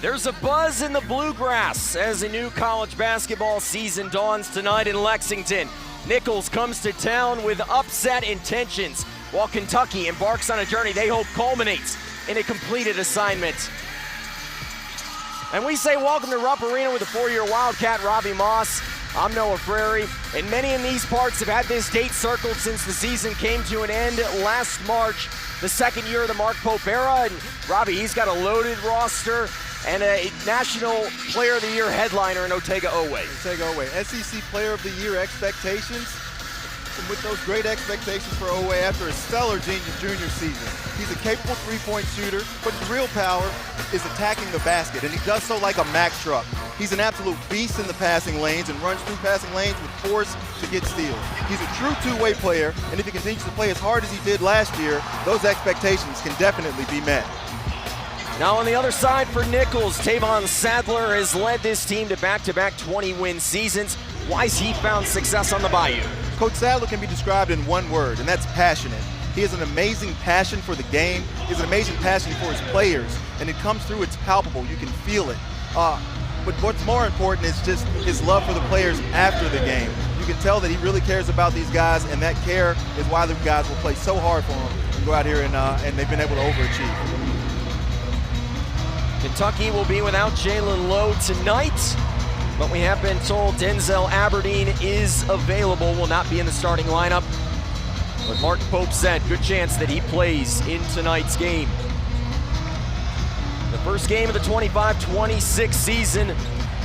There's a buzz in the bluegrass as a new college basketball season dawns tonight in Lexington. Nicolls comes to town with upset intentions, while Kentucky embarks on a journey they hope culminates in a completed assignment. And we say welcome to Rupp Arena with the 4-year Wildcat, Robbie Moss. I'm Noah Frary, and many in these parts have had this date circled since the season came to an end last March, the second year of the Mark Pope era. And Robbie, he's got a loaded roster and a National Player of the Year headliner in Otega Oweh. SEC Player of the Year expectations. And with those great expectations for Oweh after a stellar junior season. He's a capable three-point shooter, but his real power is attacking the basket, and he does so like a Mack truck. He's an absolute beast in the passing lanes and runs through passing lanes with force to get steals. He's a true two-way player, and if he continues to play as hard as he did last year, those expectations can definitely be met. Now on the other side for Nicolls, Tavon Sadler has led this team to back-to-back 20-win seasons. Why's he found success on the Bayou? Coach Sadler can be described in one word, and that's passionate. He has an amazing passion for the game. He has an amazing passion for his players, and it comes through. It's palpable. You can feel it. But what's more important is just his love for the players after the game. You can tell that he really cares about these guys, and that care is why the guys will play so hard for him and go out here and they've been able to overachieve. Kentucky will be without Jalen Lowe tonight, but we have been told Denzel Aberdeen is available, will not be in the starting lineup. But Mark Pope said, good chance that he plays in tonight's game. The first game of the 25-26 season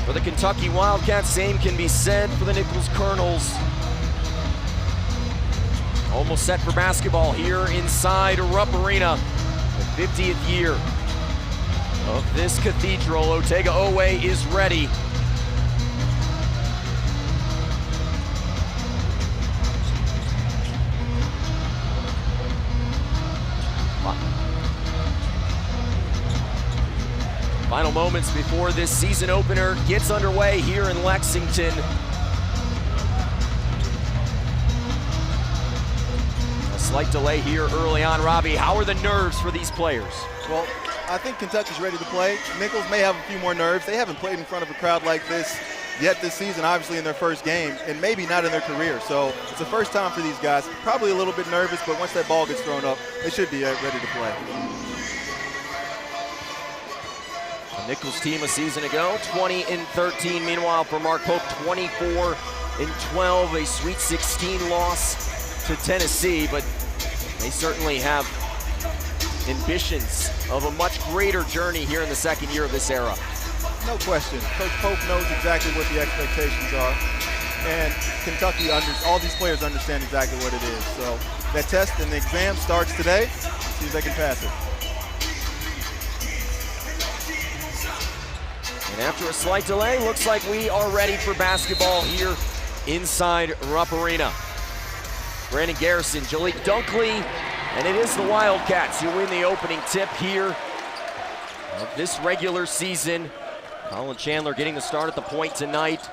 for the Kentucky Wildcats. Same can be said for the Nicolls Colonels. Almost set for basketball here inside Rupp Arena. The 50th year of this cathedral. Otega Oweh is ready. Final moments before this season opener gets underway here in Lexington. A slight delay here early on. Robbie, how are the nerves for these players? Well, I think Kentucky's ready to play. Nicolls may have a few more nerves. They haven't played in front of a crowd like this yet this season, obviously in their first game, and maybe not in their career. So it's the first time for these guys. Probably a little bit nervous, but once that ball gets thrown up, they should be ready to play. The Nicolls team a season ago, 20-13. Meanwhile, for Mark Pope, 24-12, a Sweet 16 loss to Tennessee, but they certainly have ambitions of a much greater journey here in the second year of this era. No question. Coach Pope knows exactly what the expectations are, and Kentucky, all these players understand exactly what it is. So that test and the exam starts today. See if they can pass it. And after a slight delay, looks like we are ready for basketball here inside Rupp Arena. Brandon Garrison, Jalik Dunkley, and it is the Wildcats who win the opening tip here of this regular season. Colin Chandler getting the start at the point tonight.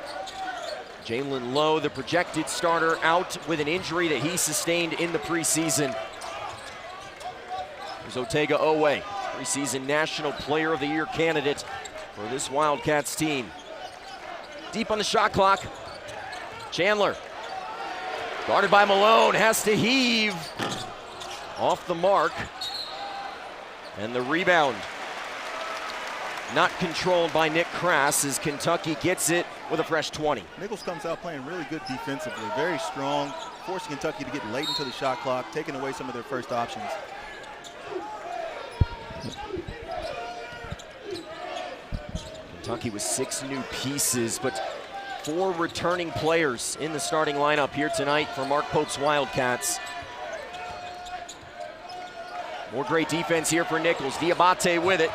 Jalen Lowe, the projected starter, out with an injury that he sustained in the preseason. There's Otega Oweh, preseason National Player of the Year candidate for this Wildcats team. Deep on the shot clock. Chandler, guarded by Malone, has to heave off the mark. And the rebound not controlled by Nick Crass as Kentucky gets it with a fresh 20. Nicolls comes out playing really good defensively, very strong, forcing Kentucky to get late into the shot clock, taking away some of their first options. Kentucky with 6 new pieces, but 4 returning players in the starting lineup here tonight for Mark Pope's Wildcats. More great defense here for Nicolls. Diabate with it,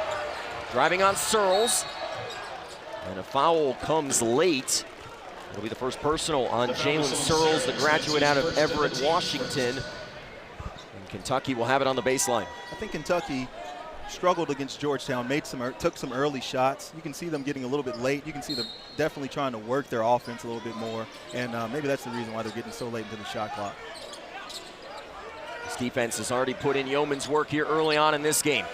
driving on Searles, and a foul comes late. It'll be the first personal on Jalen Searles, the graduate out of Everett, Washington. And Kentucky will have it on the baseline. I think Kentucky struggled against Georgetown, took some early shots. You can see them getting a little bit late. You can see them definitely trying to work their offense a little bit more, and maybe that's the reason why they're getting so late into the shot clock. This defense has already put in yeoman's work here early on in this game.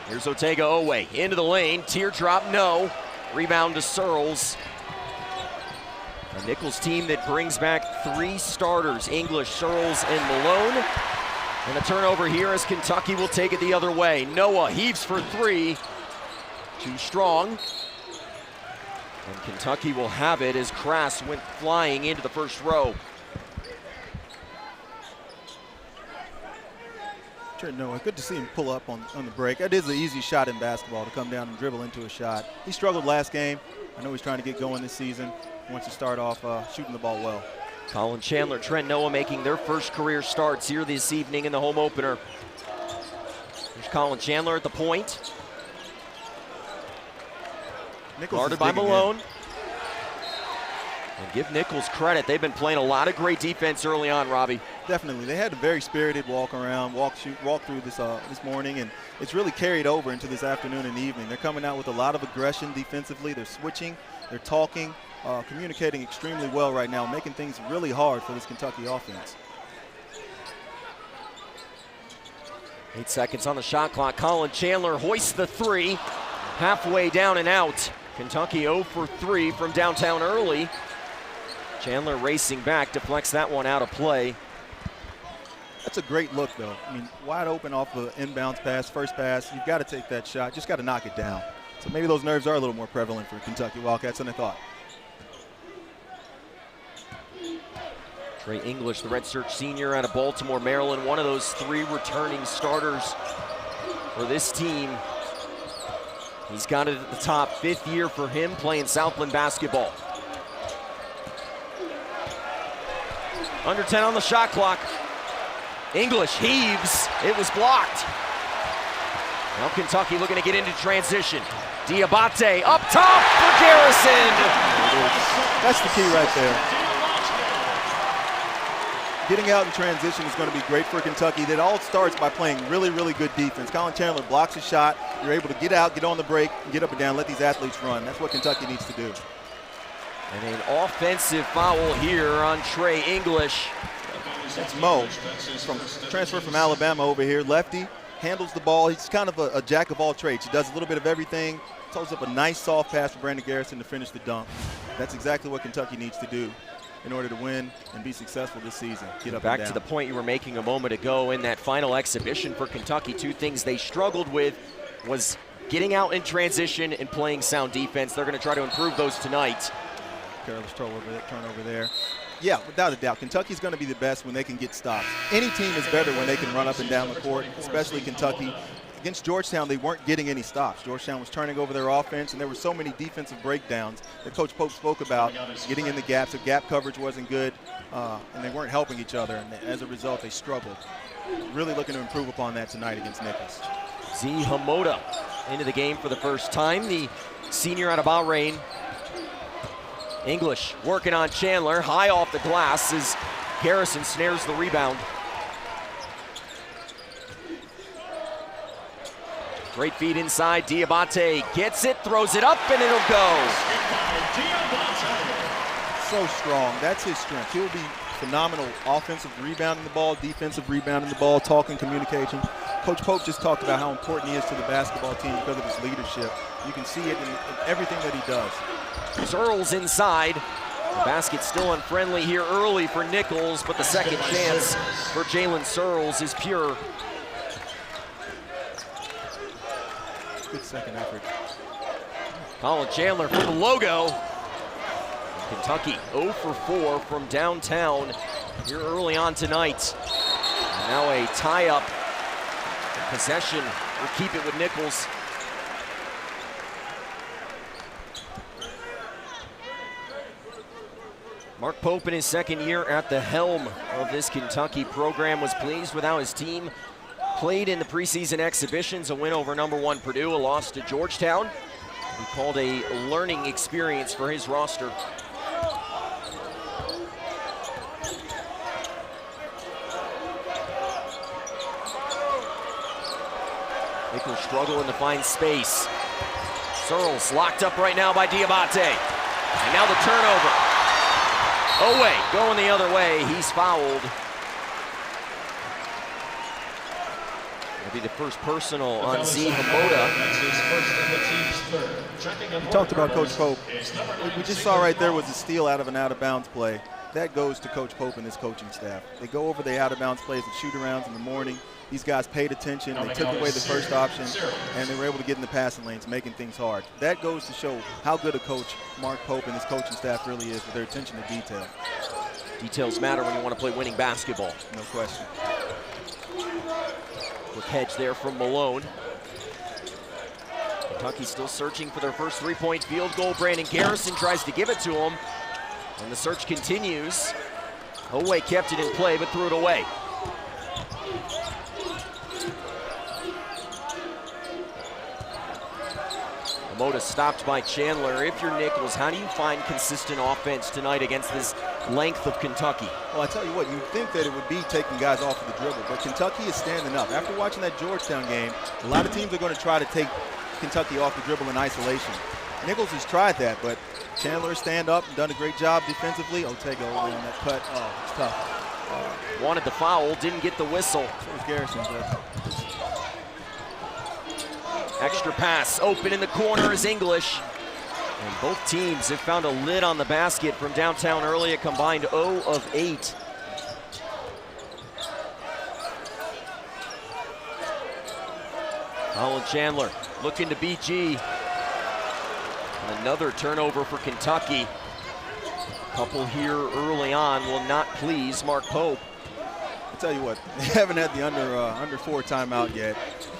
Here's Otega Owe into the lane. Teardrop, no. Rebound to Searles. A Nicolls team that brings back 3 starters, English, Searles, and Malone. And a turnover here as Kentucky will take it the other way. Noah heaves for 3. Too strong. And Kentucky will have it as Crass went flying into the first row. Trent Noah, good to see him pull up on the break. That is the easy shot in basketball, to come down and dribble into a shot. He struggled last game. I know he's trying to get going this season. He wants to start off shooting the ball well. Colin Chandler, Trent Noah making their first career starts here this evening in the home opener. There's Colin Chandler at the point. Nicolls guarded by Malone. And give Nicolls credit. They've been playing a lot of great defense early on, Robbie. Definitely. They had a very spirited walk through this morning, and it's really carried over into this afternoon and evening. They're coming out with a lot of aggression defensively. They're switching, they're talking, communicating extremely well right now, making things really hard for this Kentucky offense. 8 seconds on the shot clock. Colin Chandler hoists the 3. Halfway down and out. Kentucky 0 for 3 from downtown early. Chandler racing back, deflects that one out of play. That's a great look, though. I mean, wide open off the inbounds pass, first pass. You've got to take that shot. Just got to knock it down. So maybe those nerves are a little more prevalent for Kentucky Wildcats than I thought. Trey English, the redshirt senior out of Baltimore, Maryland, one of those 3 returning starters for this team. He's got it at the top, 5th year for him playing Southland basketball. Under 10 on the shot clock. English heaves, it was blocked. Now Kentucky looking to get into transition. Diabate up top for Garrison. That's the key right there. Getting out in transition is going to be great for Kentucky. That all starts by playing really, really good defense. Colin Chandler blocks a shot. You're able to get out, get on the break, and get up and down, let these athletes run. That's what Kentucky needs to do. And an offensive foul here on Trey English. That's Mo, transfer from Alabama over here. Lefty, handles the ball. He's kind of a jack of all trades. He does a little bit of everything. Throws up a nice soft pass for Brandon Garrison to finish the dunk. That's exactly what Kentucky needs to do in order to win and be successful this season. Get up Back and to down. the point you were making a moment ago in that final exhibition for Kentucky, 2 things they struggled with was getting out in transition and playing sound defense. They're going to try to improve those tonight. Careless turnover there. Yeah, without a doubt, Kentucky's going to be the best when they can get stops. Any team is better when they can run up and down the court, especially Kentucky. Against Georgetown, they weren't getting any stops. Georgetown was turning over their offense, and there were so many defensive breakdowns that Coach Pope spoke about, getting in the gaps. The gap coverage wasn't good, and they weren't helping each other, and as a result, they struggled. Really looking to improve upon that tonight against Nicolls. Z Hamoda into the game for the first time, the senior out of Bahrain. English working on Chandler, high off the glass as Garrison snares the rebound. Great feed inside, Diabate gets it, throws it up, and it'll go. So strong, that's his strength. He'll be phenomenal offensive rebounding the ball, defensive rebounding the ball, talking, communication. Coach Pope just talked about how important he is to the basketball team because of his leadership. You can see it in everything that he does. Searles inside. The basket still unfriendly here early for Nicolls, but the second chance for Jalen Searles is pure. Good second effort. Colin Chandler for the logo. Kentucky 0 for 4 from downtown here early on tonight. And now a tie-up. Possession will keep it with Nicolls. Mark Pope in his second year at the helm of this Kentucky program was pleased with how his team played in the preseason exhibitions. A win over #1 Purdue, a loss to Georgetown. He called a learning experience for his roster. Nicolls struggling to find space. Searles locked up right now by Diabate. And now the turnover. Owe going the other way, he's fouled. That'll be the first personal on Z Hamoda. You talked about Coach Pope. What we just saw right there was a steal out of an out-of-bounds play. That goes to Coach Pope and his coaching staff. They go over the out-of-bounds plays and shoot-arounds in the morning. These guys paid attention. They took away the first option, and they were able to get in the passing lanes, making things hard. That goes to show how good a coach Mark Pope and his coaching staff really is with their attention to detail. Details matter when you want to play winning basketball. No question. Quick hedge there from Malone. Kentucky still searching for their first three-point field goal. Brandon Garrison tries to give it to him, and the search continues. Oweh kept it in play, but threw it away. Hamoda stopped by Chandler. If you're Nicolls, how do you find consistent offense tonight against this length of Kentucky? Well, I tell you what, you'd think that it would be taking guys off of the dribble, but Kentucky is standing up. After watching that Georgetown game, a lot of teams are going to try to take Kentucky off the dribble in isolation. Nicolls has tried that, but Chandler stand up and done a great job defensively. Otega on that cut. Oh, it's tough. Wanted the foul, didn't get the whistle. So was Garrison, but extra pass, open in the corner is English. And both teams have found a lid on the basket from downtown early. A combined 0 of 8. Colin Chandler looking to beat G. Another turnover for Kentucky. A couple here early on will not please Mark Pope. I'll tell you what, they haven't had the under 4 timeout yet.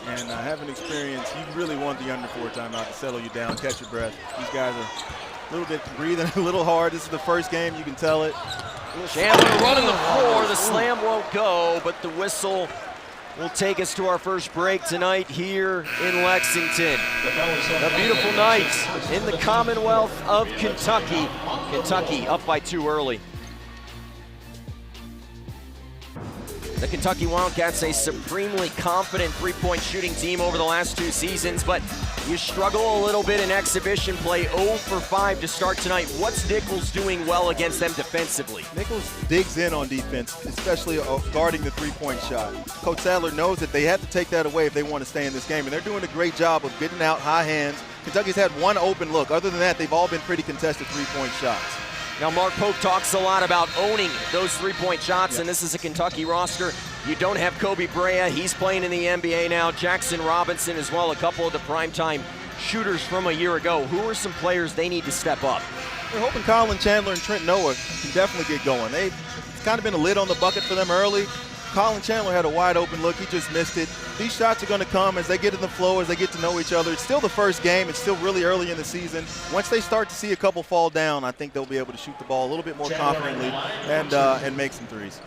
And having experience, you really want the under 4 timeout to settle you down, catch your breath. These guys are a little bit breathing a little hard. This is the first game, you can tell it. Chandler running the floor, the slam won't go, but the whistle will take us to our first break tonight here in Lexington. A beautiful night in the Commonwealth of Kentucky. Kentucky up by 2 early. The Kentucky Wildcats, a supremely confident three-point shooting team over the last 2 seasons, but you struggle a little bit in exhibition play. 0 for 5 to start tonight. What's Nicolls doing well against them defensively? Nicolls digs in on defense, especially guarding the three-point shot. Coach Sadler knows that they have to take that away if they want to stay in this game, and they're doing a great job of getting out high hands. Kentucky's had one open look. Other than that, they've all been pretty contested three-point shots. Now, Mark Pope talks a lot about owning those three-point shots, yes. And this is a Kentucky roster. You don't have Kobe Brea. He's playing in the NBA now. Jackson Robinson as well, a couple of the primetime shooters from a year ago. Who are some players they need to step up? They're hoping Colin Chandler and Trent Noah can definitely get going. It's kind of been a lid on the bucket for them early. Colin Chandler had a wide open look. He just missed it. These shots are going to come as they get in the flow, as they get to know each other. It's still the first game. It's still really early in the season. Once they start to see a couple fall down, I think they'll be able to shoot the ball a little bit more confidently and make some threes.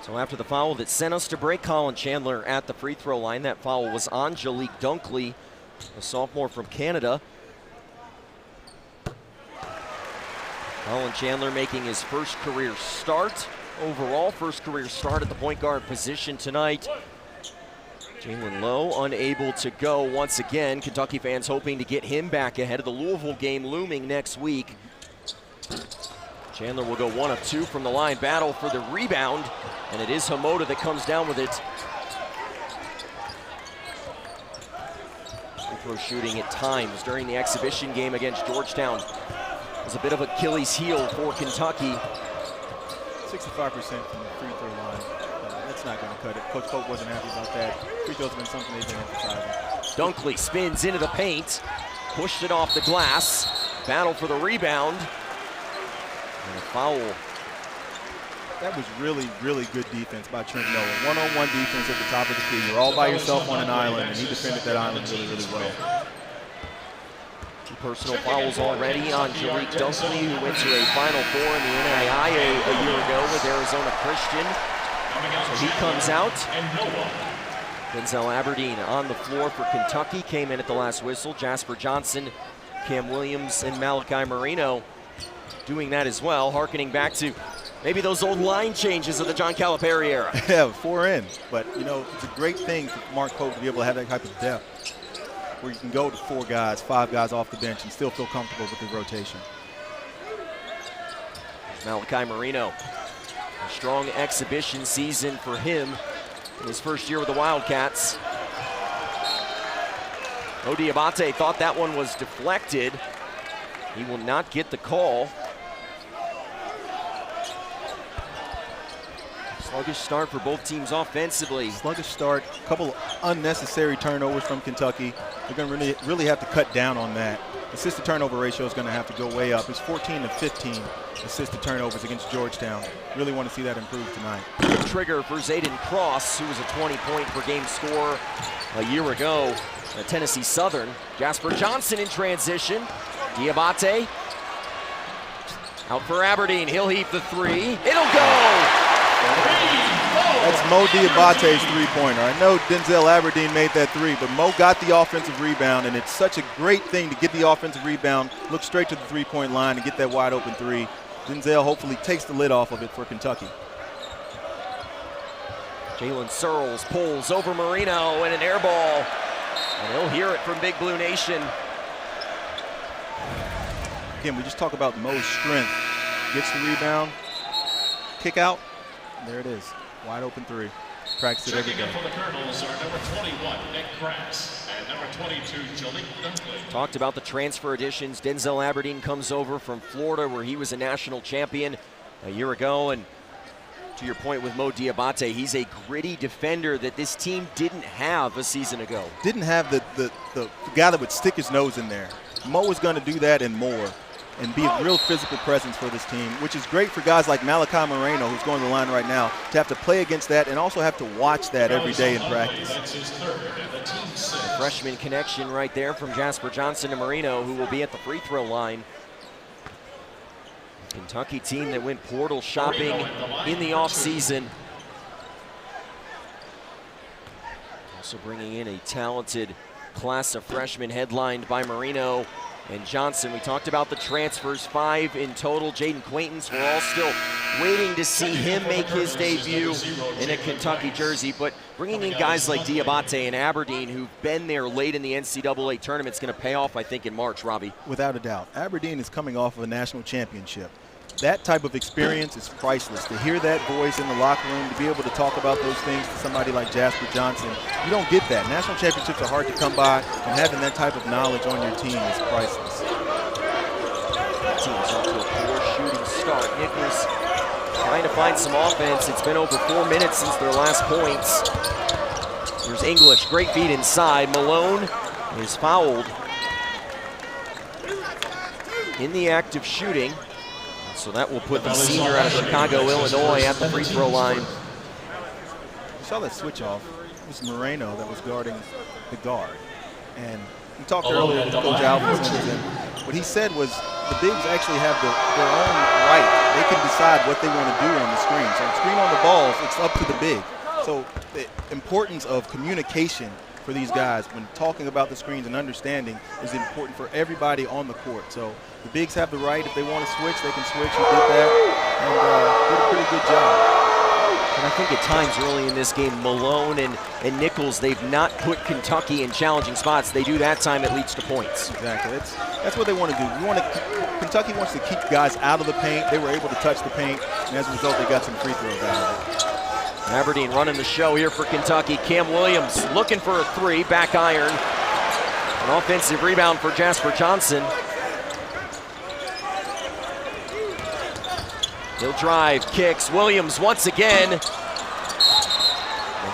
So after the foul that sent us to break, Colin Chandler at the free throw line. That foul was on Jalik Dunkley, a sophomore from Canada. Colin Chandler making his first career start. Overall, first career start at the point guard position tonight. Jalen Lowe unable to go once again. Kentucky fans hoping to get him back ahead of the Louisville game looming next week. Chandler will go 1 of 2 from the line. Battle for the rebound, and it is Hamoda that comes down with it. Free throw shooting at times during the exhibition game against Georgetown was a bit of Achilles heel for Kentucky. 65% from the free throw line. That's not going to cut it. Coach Pope wasn't happy about that. Free throws have been something they've been emphasizing. Dunkley spins into the paint, pushed it off the glass. Battle for the rebound. And a foul. That was really, really good defense by Trent Noah. One-on-one defense at the top of the key. You're all by yourself on an island, and he defended that island really, really well. 2 personal fouls already on Jalik Dunkley, who went to a Final Four in the NAIA a year ago with Arizona Christian. So he comes out. Denzel Aberdeen on the floor for Kentucky, came in at the last whistle. Jasper Johnson, Cam Williams, and Malachi Marino doing that as well, hearkening back to maybe those old line changes of the John Calipari era. Yeah, 4 in. But, you know, it's a great thing for Mark Pope to be able to have that type of depth where you can go to 4 guys, 5 guys off the bench and still feel comfortable with the rotation. Malachi Marino. A strong exhibition season for him. in his first year with the Wildcats. Mo Diabate thought that one was deflected. He will not get the call. Sluggish start for both teams offensively. Sluggish start, a couple unnecessary turnovers from Kentucky. They're going to really have to cut down on that. Assist to turnover ratio is going to have to go way up. It's 14 to 15 assist to turnovers against Georgetown. Really want to see that improve tonight. Good trigger for Zayden Cross, who was a 20-point per game scorer a year ago at Tennessee Southern. Jasper Johnson in transition. Diabate out for Aberdeen. He'll heap the three. It'll go! That's Mo Diabate's three-pointer. I know Denzel Aberdeen made that three, but Mo got the offensive rebound, and it's such a great thing to get the offensive rebound, look straight to the three-point line, and get that wide-open three. Denzel hopefully takes the lid off of it for Kentucky. Jalen Searles pulls over Marino and an air ball, and he'll hear it from Big Blue Nation. Again, we just talk about Mo's strength. Gets the rebound, kick out, there it is. Wide open three. Practice it every day. For the Colonels are number 21, Nick Grass, and number 22, Jalik Dunkley. Talked about the transfer additions. Denzel Aberdeen comes over from Florida, where he was a national champion a year ago. And to your point with Mo Diabate, he's a gritty defender that this team didn't have a season ago. Didn't have the guy that would stick his nose in there. Mo is going to do that and more, and be a real physical presence for this team, which is great for guys like Malachi Moreno, who's going to the line right now, to have to play against that and also have to watch that every day in practice. Freshman connection right there from Jasper Johnson to Moreno, who will be at the free throw line. Kentucky team that went portal shopping in the offseason. Also bringing in a talented class of freshmen headlined by Moreno and Johnson. We talked about the transfers, 5 in total. Jaden Quaintance, we're all still waiting to see him make his debut in a Kentucky jersey, but bringing in guys like Diabate and Aberdeen, who've been there late in the NCAA tournament, is going to pay off, I think, in March, Robbie. Without a doubt. Aberdeen is coming off of a national championship. That type of experience is priceless. To hear that voice in the locker room, to be able to talk about those things to somebody like Jasper Johnson, you don't get that. National championships are hard to come by, and having that type of knowledge on your team is priceless. Team's off to a poor shooting start. Nicolls trying to find some offense. It's been over 4 minutes since their last points. There's English, great feed inside. Malone is fouled in the act of shooting. So that will put the senior out of Chicago, Illinois at the free throw line. You saw that switch off. It was Moreno that was guarding the guard. And we talked earlier with Coach Alvinson, and what he said was the bigs actually have their own right. They can decide what they want to do on the screen. So on screen on the balls, it's up to the big. So the importance of communication for these guys when talking about the screens and understanding is important for everybody on the court. So the bigs have the right. If they want to switch, they can switch. He did that and did a pretty good job. And I think at times early in this game, Malone and Nicolls, they've not put Kentucky in challenging spots. They do that time, it leads to points. Exactly. That's what they want to do. Kentucky wants to keep guys out of the paint. They were able to touch the paint, and as a result, they got some free throws out of it. Aberdeen running the show here for Kentucky. Cam Williams looking for a three, back iron. An offensive rebound for Jasper Johnson. He'll drive, kicks. Williams once again. And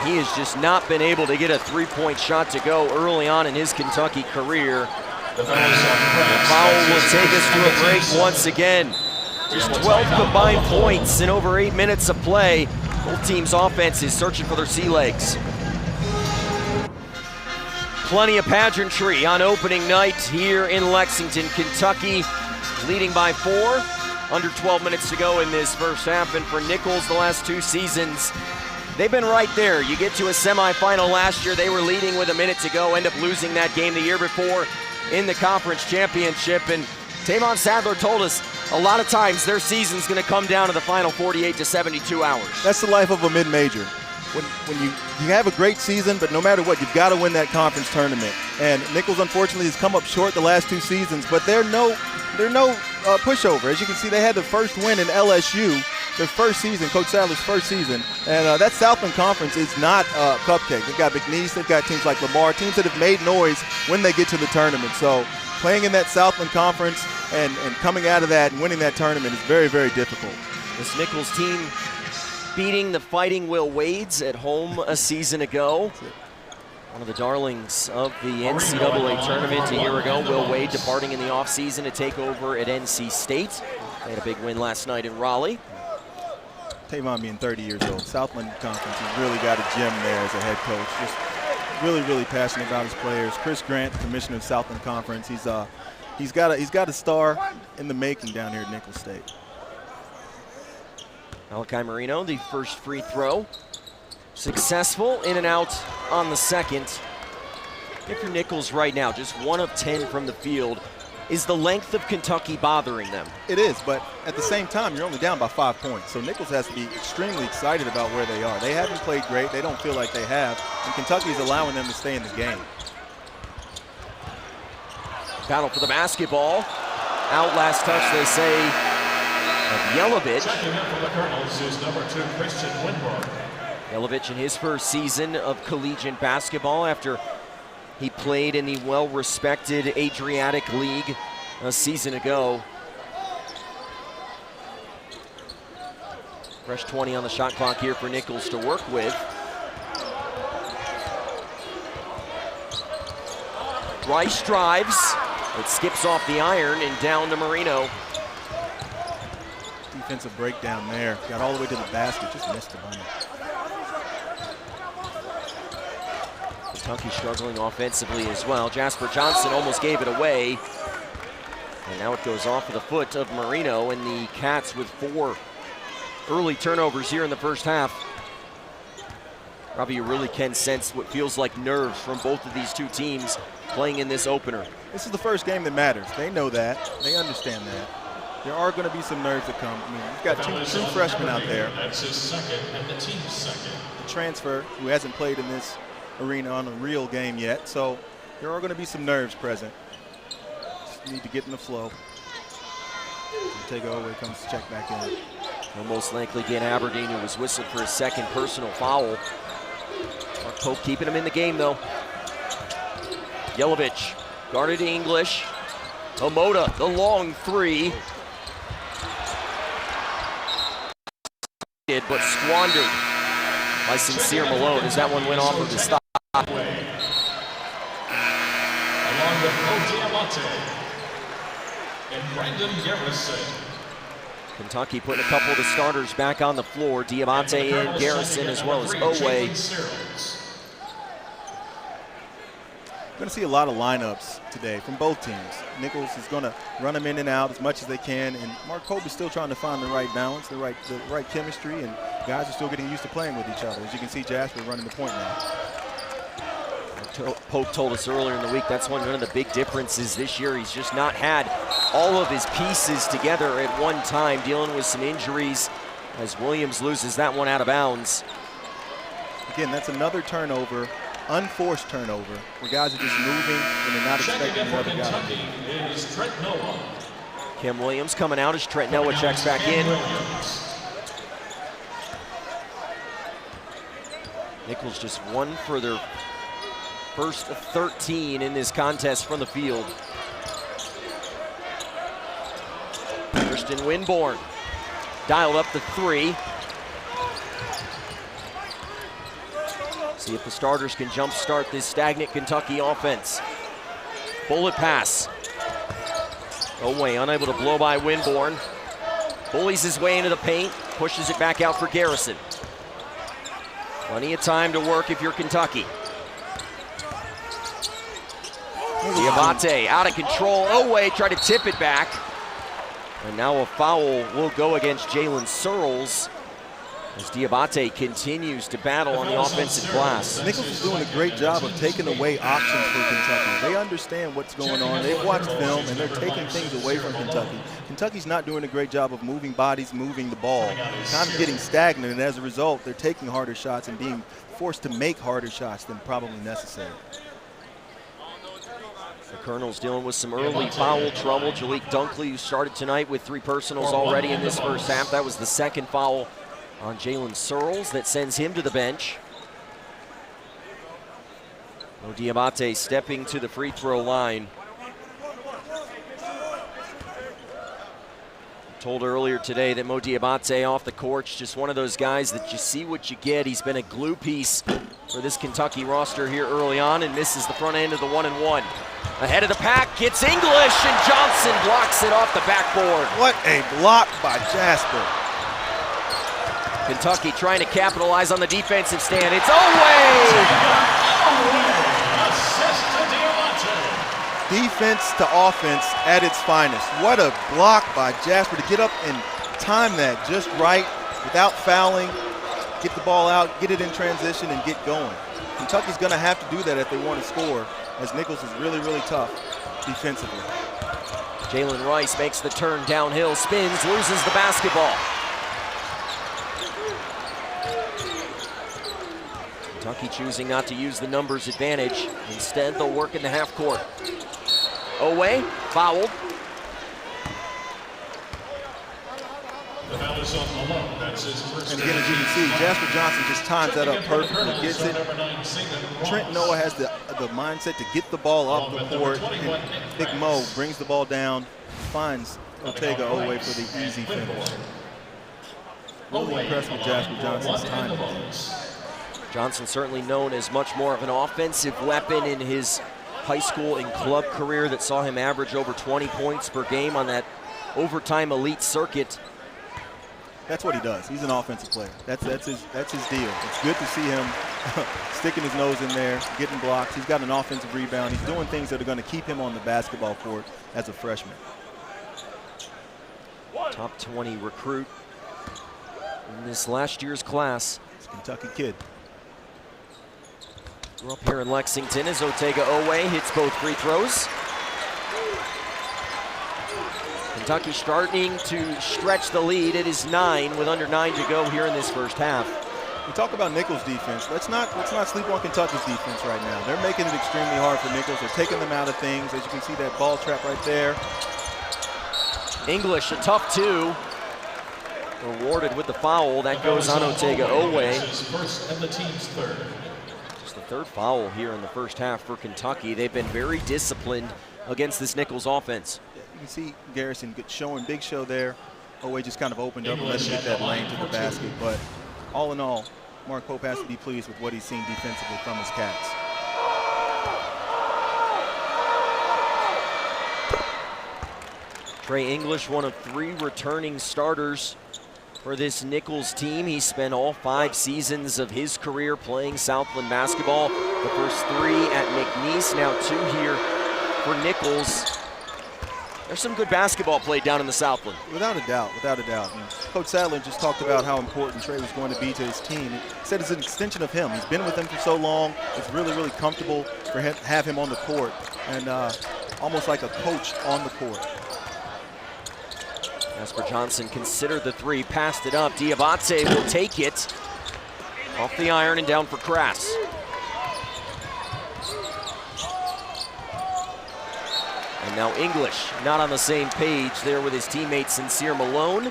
he has just not been able to get a three-point shot to go early on in his Kentucky career. The foul will take us to a break once again. Just 12 combined points in over 8 minutes of play. Both teams' offense is searching for their sea legs. Plenty of pageantry on opening night here in Lexington, Kentucky, leading by 4. Under 12 minutes to go in this first half, and for Nicolls the last 2 seasons, they've been right there. You get to a semifinal last year, they were leading with a minute to go, end up losing that game the year before in the conference championship, and Tavon Sadler told us a lot of times their season's gonna come down to the final 48 to 72 hours. That's the life of a mid-major. When you have a great season, but no matter what, you've got to win that conference tournament. And Nicolls, unfortunately, has come up short the last 2 seasons, but they're no pushover. As you can see, they had the first win in LSU their first season, Coach Sadler's first season, and that Southland Conference is not a cupcake. They've got McNeese, they've got teams like Lamar, teams that have made noise when they get to the tournament. So playing in that Southland Conference and coming out of that and winning that tournament is very, very difficult. This Nicolls team beating the Fighting Will Wades at home a season ago. One of the darlings of the NCAA tournament a year ago. Will Wade departing in the offseason to take over at NC State. They had a big win last night in Raleigh. Tavon being 30 years old, Southland Conference has really got a gem there as a head coach. Just really, really passionate about his players. Chris Grant, the commissioner of Southland Conference, he's got a star in the making down here at Nicolls State. Malachi Marino, the first free throw. Successful, in and out on the second. If you're Nicolls right now, just 1 of 10 from the field, is the length of Kentucky bothering them? It is, but at the same time, you're only down by 5 points. So Nicolls has to be extremely excited about where they are. They haven't played great. They don't feel like they have. And Kentucky's allowing them to stay in the game. Battle for the basketball. Out last touch, they say, of Yelovich. Checking in for the Colonels is number 2, Christian Winberg. Yelovich in his first season of collegiate basketball after he played in the well-respected Adriatic League a season ago. Fresh 20 on the shot clock here for Nicolls to work with. Rice drives. It skips off the iron and down to Marino. Defensive breakdown there. Got all the way to the basket, just missed the bunny. Kentucky struggling offensively as well. Jasper Johnson almost gave it away. And now it goes off of the foot of Marino, and the Cats with 4 early turnovers here in the first half. Robbie, you really can sense what feels like nerves from both of these two teams playing in this opener. This is the first game that matters. They know that. They understand that. There are going to be some nerves that come. I mean, you've got two freshmen out there. That's his second and the team's second. The transfer who hasn't played in this arena on a real game yet, so there are going to be some nerves present. Just need to get in the flow. Takeover comes to check back in. Will most likely get Aberdeen, who was whistled for his second personal foul. Mark Pope keeping him in the game, though. Yelovich guarded English. Omoda, the long 3. But squandered by Sincere Malone as that one went off of the stop. Along with Diamante and Brandon Garrison. Kentucky putting a couple of the starters back on the floor. Diamante and Garrison as well as Owe. We're going to see a lot of lineups today from both teams. Nicolls is going to run them in and out as much as they can, and Mark Pope is still trying to find the right balance, the right chemistry, and guys are still getting used to playing with each other. As you can see, Jasper running the point now. Pope told us earlier in the week that's one of the big differences this year. He's just not had all of his pieces together at one time, dealing with some injuries as Williams loses that one out of bounds. Again, that's another turnover, unforced turnover, where guys are just moving and they're not expecting another guy. Is Trent Noah. Kim Williams coming out as Trent Noah checks back in. Nicolls just 1 for their first 13 in this contest from the field. Christian Winborn dialed up the 3. See if the starters can jumpstart this stagnant Kentucky offense. Bullet pass. Owe unable to blow by Winborn. Bullies his way into the paint, pushes it back out for Garrison. Plenty of time to work if you're Kentucky. Diabate out of control. Owe tried to tip it back. And now a foul will go against Jalen Searles as Diabate continues to battle on the offensive glass. Nicolls is doing a great job of taking away options for Kentucky. They understand what's going on. They've watched film, and they're taking things away from Kentucky. Kentucky's not doing a great job of moving bodies, moving the ball. Kind of getting stagnant, and as a result, they're taking harder shots and being forced to make harder shots than probably necessary. The Colonels dealing with some early foul trouble. Jalik Dunkley, who started tonight with 3 personals already in this first half. That was the second foul on Jalen Searles that sends him to the bench. Mo Diabate stepping to the free throw line. Told earlier today that Mo Diabate off the court's just one of those guys that you see what you get. He's been a glue piece for this Kentucky roster here early on and misses the front end of the 1-and-1. Ahead of the pack, gets English, and Johnson blocks it off the backboard. What a block by Jasper. Kentucky trying to capitalize on the defensive stand. It's Oway! Defense to offense at its finest. What a block by Jasper to get up and time that just right without fouling, get the ball out, get it in transition, and get going. Kentucky's going to have to do that if they want to score, as Nicolls is really, really tough defensively. Jalen Rice makes the turn downhill, spins, loses the basketball. Kentucky choosing not to use the numbers advantage. Instead, they'll work in the half court. Oway, fouled. The foul is on Malone. That's his first. And again, as you can see, Jasper Johnson just times that up perfectly, gets it. Trent Noah has the mindset to get the ball up the court, and Big Mo brings the ball down, finds Otega Oway for the easy finish. Really impressed with Jasper Johnson's timing. Johnson certainly known as much more of an offensive weapon in his high school and club career that saw him average over 20 points per game on that overtime elite circuit. That's what he does. He's an offensive player. That's his deal. It's good to see him sticking his nose in there, getting blocks. He's got an offensive rebound. He's doing things that are going to keep him on the basketball court as a freshman. Top 20 recruit in this last year's class. It's a Kentucky kid. Grew up here in Lexington as Otega Oway hits both free throws. Kentucky starting to stretch the lead. It is 9 with under 9 to go here in this first half. We talk about Nicolls' defense. Let's not sleep on Kentucky's defense right now. They're making it extremely hard for Nicolls. They're taking them out of things. As you can see, that ball trap right there. English, a tough 2. Rewarded with the foul. That goes on Otega Oway. First and the team's third. Just the 3rd foul here in the first half for Kentucky. They've been very disciplined against this Nicolls offense. You can see Garrison showing big show there. Oway just kind of opened up and let him get that lane to the basket. But all in all, Mark Pope has to be pleased with what he's seen defensively from his Cats. Trey English, one of 3 returning starters for this Nicolls team. He spent all 5 seasons of his career playing Southland basketball. The first 3 at McNeese, now 2 here for Nicolls. There's some good basketball played down in the Southland. Without a doubt, without a doubt. And Coach Sadler just talked about how important Trey was going to be to his team. He said it's an extension of him. He's been with him for so long. It's really, really comfortable for him to have him on the court, and almost like a coach on the court. Jasper Johnson considered the 3, passed it up. Diabate will take it off the iron and down for Crass. And now English not on the same page there with his teammate Sincere Malone,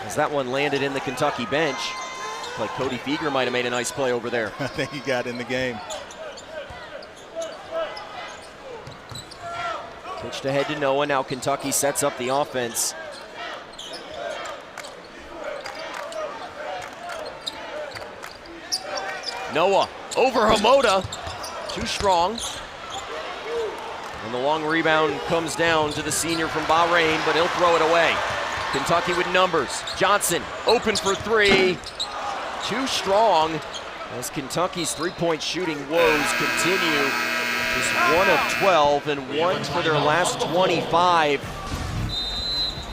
as that one landed in the Kentucky bench. Like Cody Feger might have made a nice play over there. I think he got in the game. Pitched ahead to Noah. Now Kentucky sets up the offense. Noah over Hamoda. Too strong. And the long rebound comes down to the senior from Bahrain, but he'll throw it away. Kentucky with numbers. Johnson open for 3. Too strong as Kentucky's 3-point shooting woes continue. Just 1 of 12 and 1 for their last 25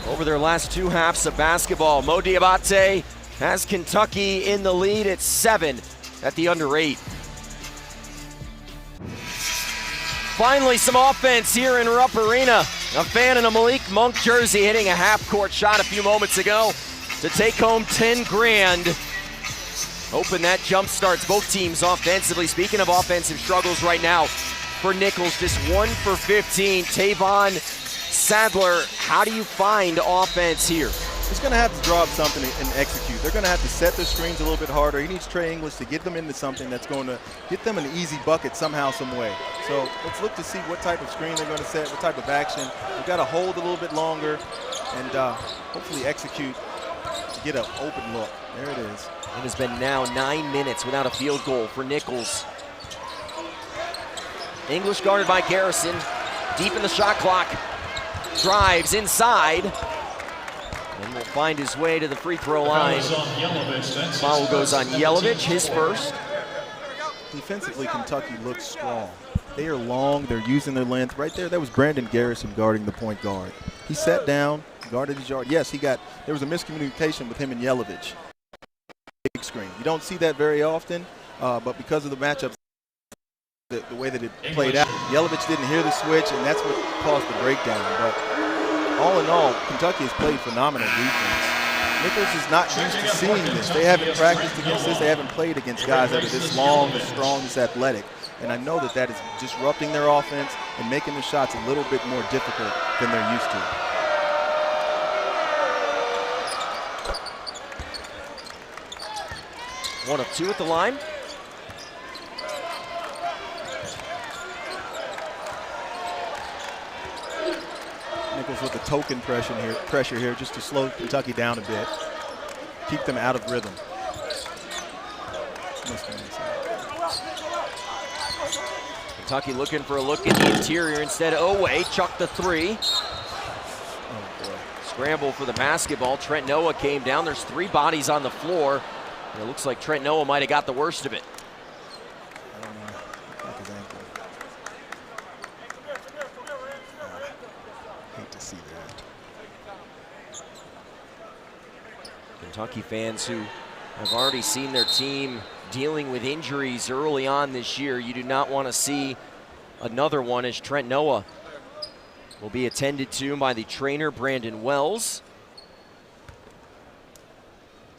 over their last 2 halves of basketball. Mo Diabate has Kentucky in the lead at 7 at the under 8. Finally, some offense here in Rupp Arena. A fan in a Malik Monk jersey hitting a half-court shot a few moments ago to take home 10 grand. Hoping that jump starts both teams offensively. Speaking of offensive struggles right now, for Nicolls, just 1 for 15. Tavon Sadler, how do you find offense here? He's going to have to draw up something and execute. They're going to have to set their screens a little bit harder. He needs Trey English to get them into something that's going to get them an easy bucket somehow, some way. So let's look to see what type of screen they're going to set, what type of action. We've got to hold a little bit longer and hopefully execute to get an open look. There it is. It has been now 9 minutes without a field goal for Nicolls. English guarded by Garrison, deep in the shot clock. Drives inside, and will find his way to the free throw line. Foul goes on Yelovich, his first. Defensively, Kentucky looks strong. They are long, they're using their length. Right there, that was Brandon Garrison guarding the point guard. He sat down, guarded his yard. Yes, there was a miscommunication with him and Yelovich. Big screen. You don't see that very often, but because of the matchups, the way that it played out, Yelovich didn't hear the switch, and that's what caused the breakdown. But all in all, Kentucky has played phenomenal defense. Nicolls is not used to seeing this. They haven't practiced against this. They haven't played against guys that are this long, this strong, this athletic. And I know that that is disrupting their offense and making the shots a little bit more difficult than they're used to. One of 2 at the line. Nicolls with the token pressure here just to slow Kentucky down a bit, keep them out of rhythm. Kentucky looking for a look in the interior instead. Owe chucked the 3. Oh boy. Scramble for the basketball. Trent Noah came down. There's 3 bodies on the floor. And it looks like Trent Noah might have got the worst of it. I don't know. Like his ankle. Hate to see that. Kentucky fans who have already seen their team dealing with injuries early on this year, you do not want to see another one, as Trent Noah will be attended to by the trainer, Brandon Wells.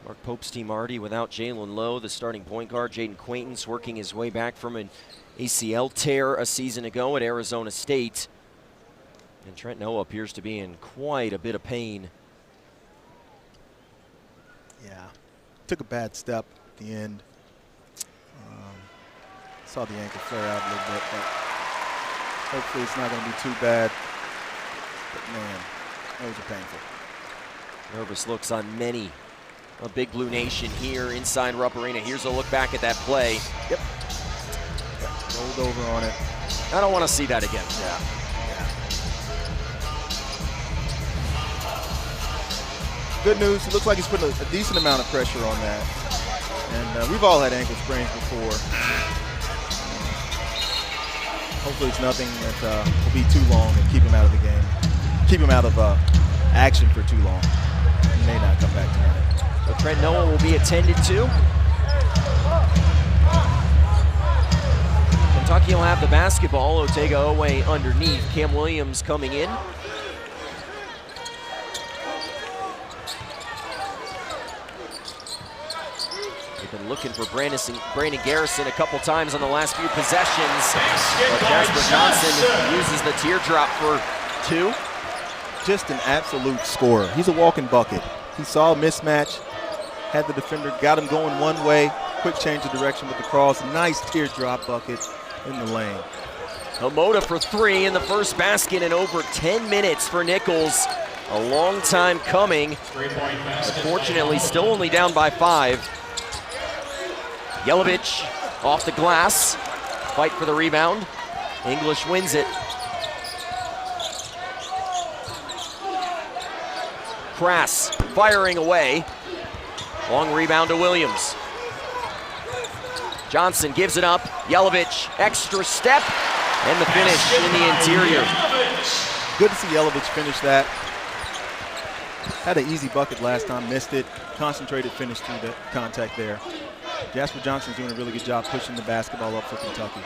Mark Pope's team already without Jalen Lowe, the starting point guard. Jaden Quaintance working his way back from an ACL tear a season ago at Arizona State. And Trent Noah appears to be in quite a bit of pain. Yeah, took a bad step at the end. Saw the ankle flare out a little bit, but hopefully it's not going to be too bad. But man, those are painful. Nervous looks on many of Big Blue Nation here inside Rupp Arena. Here's a look back at that play. Yep. Rolled over on it. I don't want to see that again. Yeah. Good news, it looks like he's putting a decent amount of pressure on that. And we've all had ankle sprains before. Hopefully it's nothing that will be too long and keep him out of the game. Keep him out of action for too long. He may not come back tonight. So Trent Noah will be attended to. Kentucky will have the basketball. Otega Owe underneath. Cam Williams coming in. They've been looking for Brandon Garrison a couple times on the last few possessions. But Jasper Johnson uses the teardrop for 2. Just an absolute scorer. He's a walking bucket. He saw a mismatch, had the defender, got him going one way, quick change of direction with the cross. Nice teardrop bucket in the lane. Homoda for 3 in the first basket in over 10 minutes for Nicolls. A long time coming. Unfortunately, still only down by 5. Yelovich off the glass. Fight for the rebound. English wins it. Crass firing away. Long rebound to Williams. Johnson gives it up. Yelovich, extra step, and the finish in the interior. Good to see Yelovich finish that. Had an easy bucket last time, missed it. Concentrated finish through the contact there. Jasper Johnson's doing a really good job pushing the basketball up for Kentucky.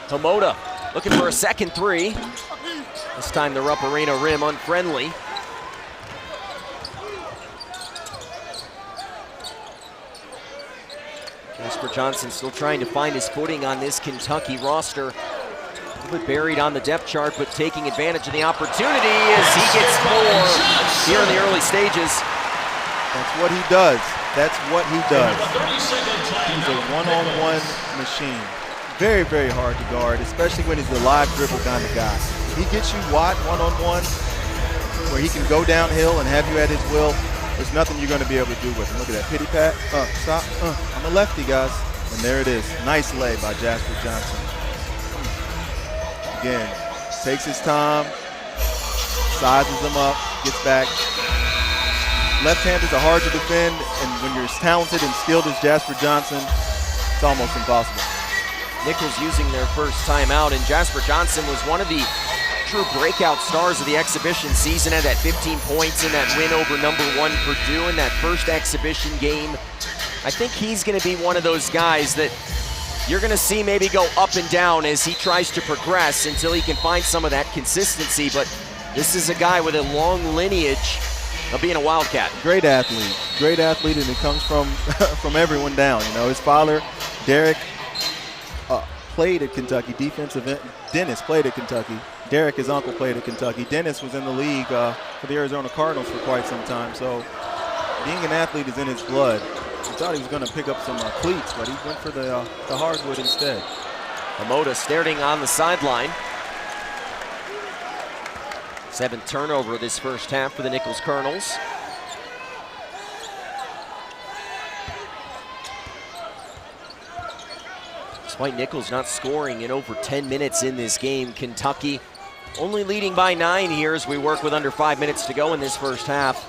Homoda looking for a second 3. This time the Rupp Arena rim unfriendly. Jasper Johnson still trying to find his footing on this Kentucky roster. A little bit buried on the depth chart, but taking advantage of the opportunity as he gets 4 here in the early stages. That's what he does. That's what he does. He's a one-on-one machine. Very, very hard to guard, especially when he's a live dribble kind of guy. He gets you wide one-on-one, where he can go downhill and have you at his will. There's nothing you're going to be able to do with him. Look at that pity pat. Stop. I'm a lefty, guys. And there it is. Nice lay by Jasper Johnson. Again, takes his time, sizes them up, gets back. Left-handers are hard to defend, and when you're as talented and skilled as Jasper Johnson, it's almost impossible. Nicolls using their first timeout, and Jasper Johnson was one of the true breakout stars of the exhibition season. Had that 15 points in that win over #1 Purdue in that first exhibition game. I think he's going to be one of those guys that you're going to see maybe go up and down as he tries to progress until he can find some of that consistency. But this is a guy with a long lineage of being a Wildcat. Great athlete, and it comes from from everyone down. You know, his father, Derek, played at Kentucky, defensive end. Dennis played at Kentucky. Derek, his uncle, played at Kentucky. Dennis was in the league for the Arizona Cardinals for quite some time. So being an athlete is in his blood. He thought he was going to pick up some cleats, but he went for the hardwood instead. Hamoda starting on the sideline. 7th turnover this first half for the Nicolls Colonels. Despite Nicolls not scoring in over 10 minutes in this game, Kentucky only leading by 9 here as we work with under 5 minutes to go in this first half.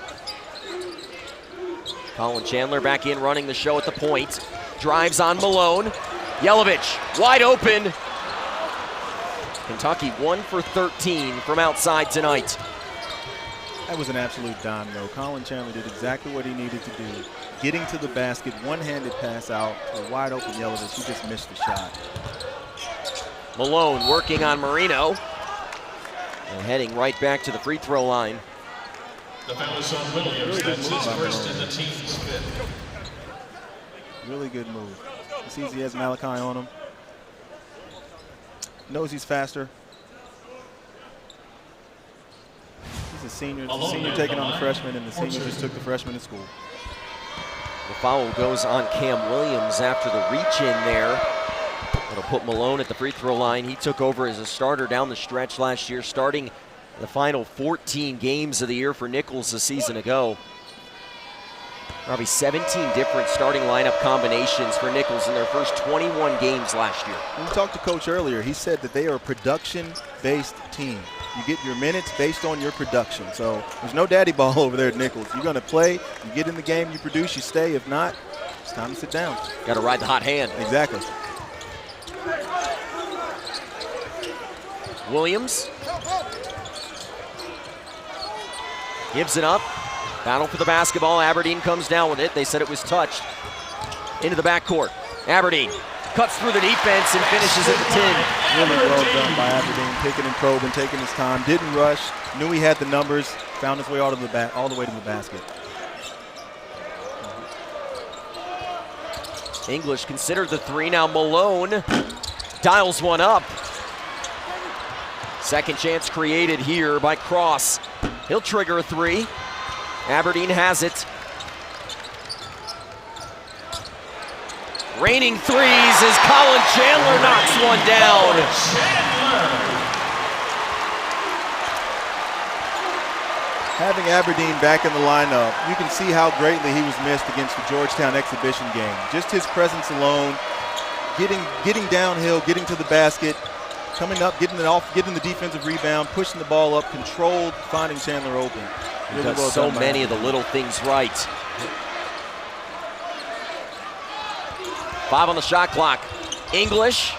Colin Chandler back in running the show at the point. Drives on Malone. Yelovich wide open. Kentucky 1 for 13 from outside tonight. That was an absolute dime, though. Colin Chandler did exactly what he needed to do. Getting to the basket, one-handed pass out to a wide open Yelovich. He just missed the shot. Malone working on Marino. And heading right back to the free throw line. The foul is on Williams. That's his first and the team's 5th. Really good move. He sees he has Malachi on him. Knows he's faster. He's a senior. The senior taking on the freshman, and the senior just took the freshman to school. The foul goes on Cam Williams after the reach in there. It'll put Malone at the free throw line. He took over as a starter down the stretch last year, starting the final 14 games of the year for Nicolls a season ago. Probably 17 different starting lineup combinations for Nicolls in their first 21 games last year. We talked to Coach earlier. He said that they are a production-based team. You get your minutes based on your production. So there's no daddy ball over there at Nicolls. You're going to play, you get in the game, you produce, you stay. If not, it's time to sit down. Got to ride the hot hand. Exactly. Williams gives it up. Battle for the basketball. Aberdeen comes down with it. They said it was touched. Into the backcourt. Aberdeen cuts through the defense and finishes at the 10. Really well done by Aberdeen, picking and probing, taking his time. Didn't rush. Knew he had the numbers. Found his way all the way to the basket. English considered the 3. Now Malone dials one up. Second chance created here by Cross. He'll trigger a 3. Aberdeen has it. Raining threes as Colin Chandler knocks one down. Having Aberdeen back in the lineup, you can see how greatly he was missed against the Georgetown exhibition game. Just his presence alone, getting downhill, getting to the basket, coming up, getting it off, getting the defensive rebound, pushing the ball up, controlled, finding Chandler open. He does so many of the little things right. 5 on the shot clock. English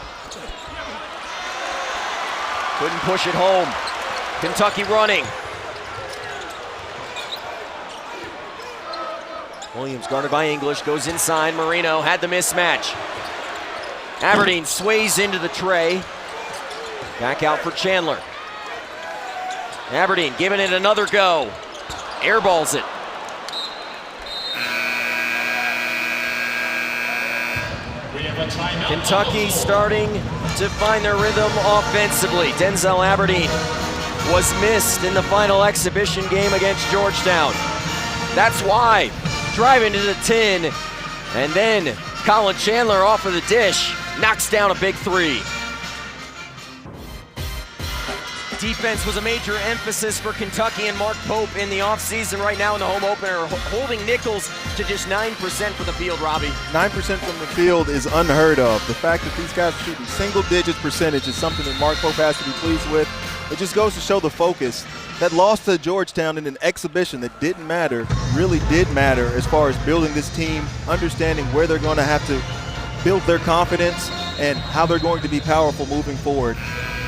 couldn't push it home. Kentucky running. Williams guarded by English, goes inside. Marino had the mismatch. Aberdeen sways into the tray. Back out for Chandler. Aberdeen giving it another go. Airballs it. have a timeout. Kentucky starting to find their rhythm offensively. Denzel Aberdeen was missed in the final exhibition game against Georgetown. That's why, driving to the tin, and then Colin Chandler off of the dish, knocks down a big three. Defense was a major emphasis for Kentucky and Mark Pope in the offseason. Right now in the home opener, holding Nicolls to just 9% from the field, Robbie. 9% from the field is unheard of. The fact that these guys are shooting single-digit percentage is something that Mark Pope has to be pleased with. It just goes to show the focus. That loss to Georgetown in an exhibition that didn't matter really did matter as far as building this team, understanding where they're going to have to build their confidence and how they're going to be powerful moving forward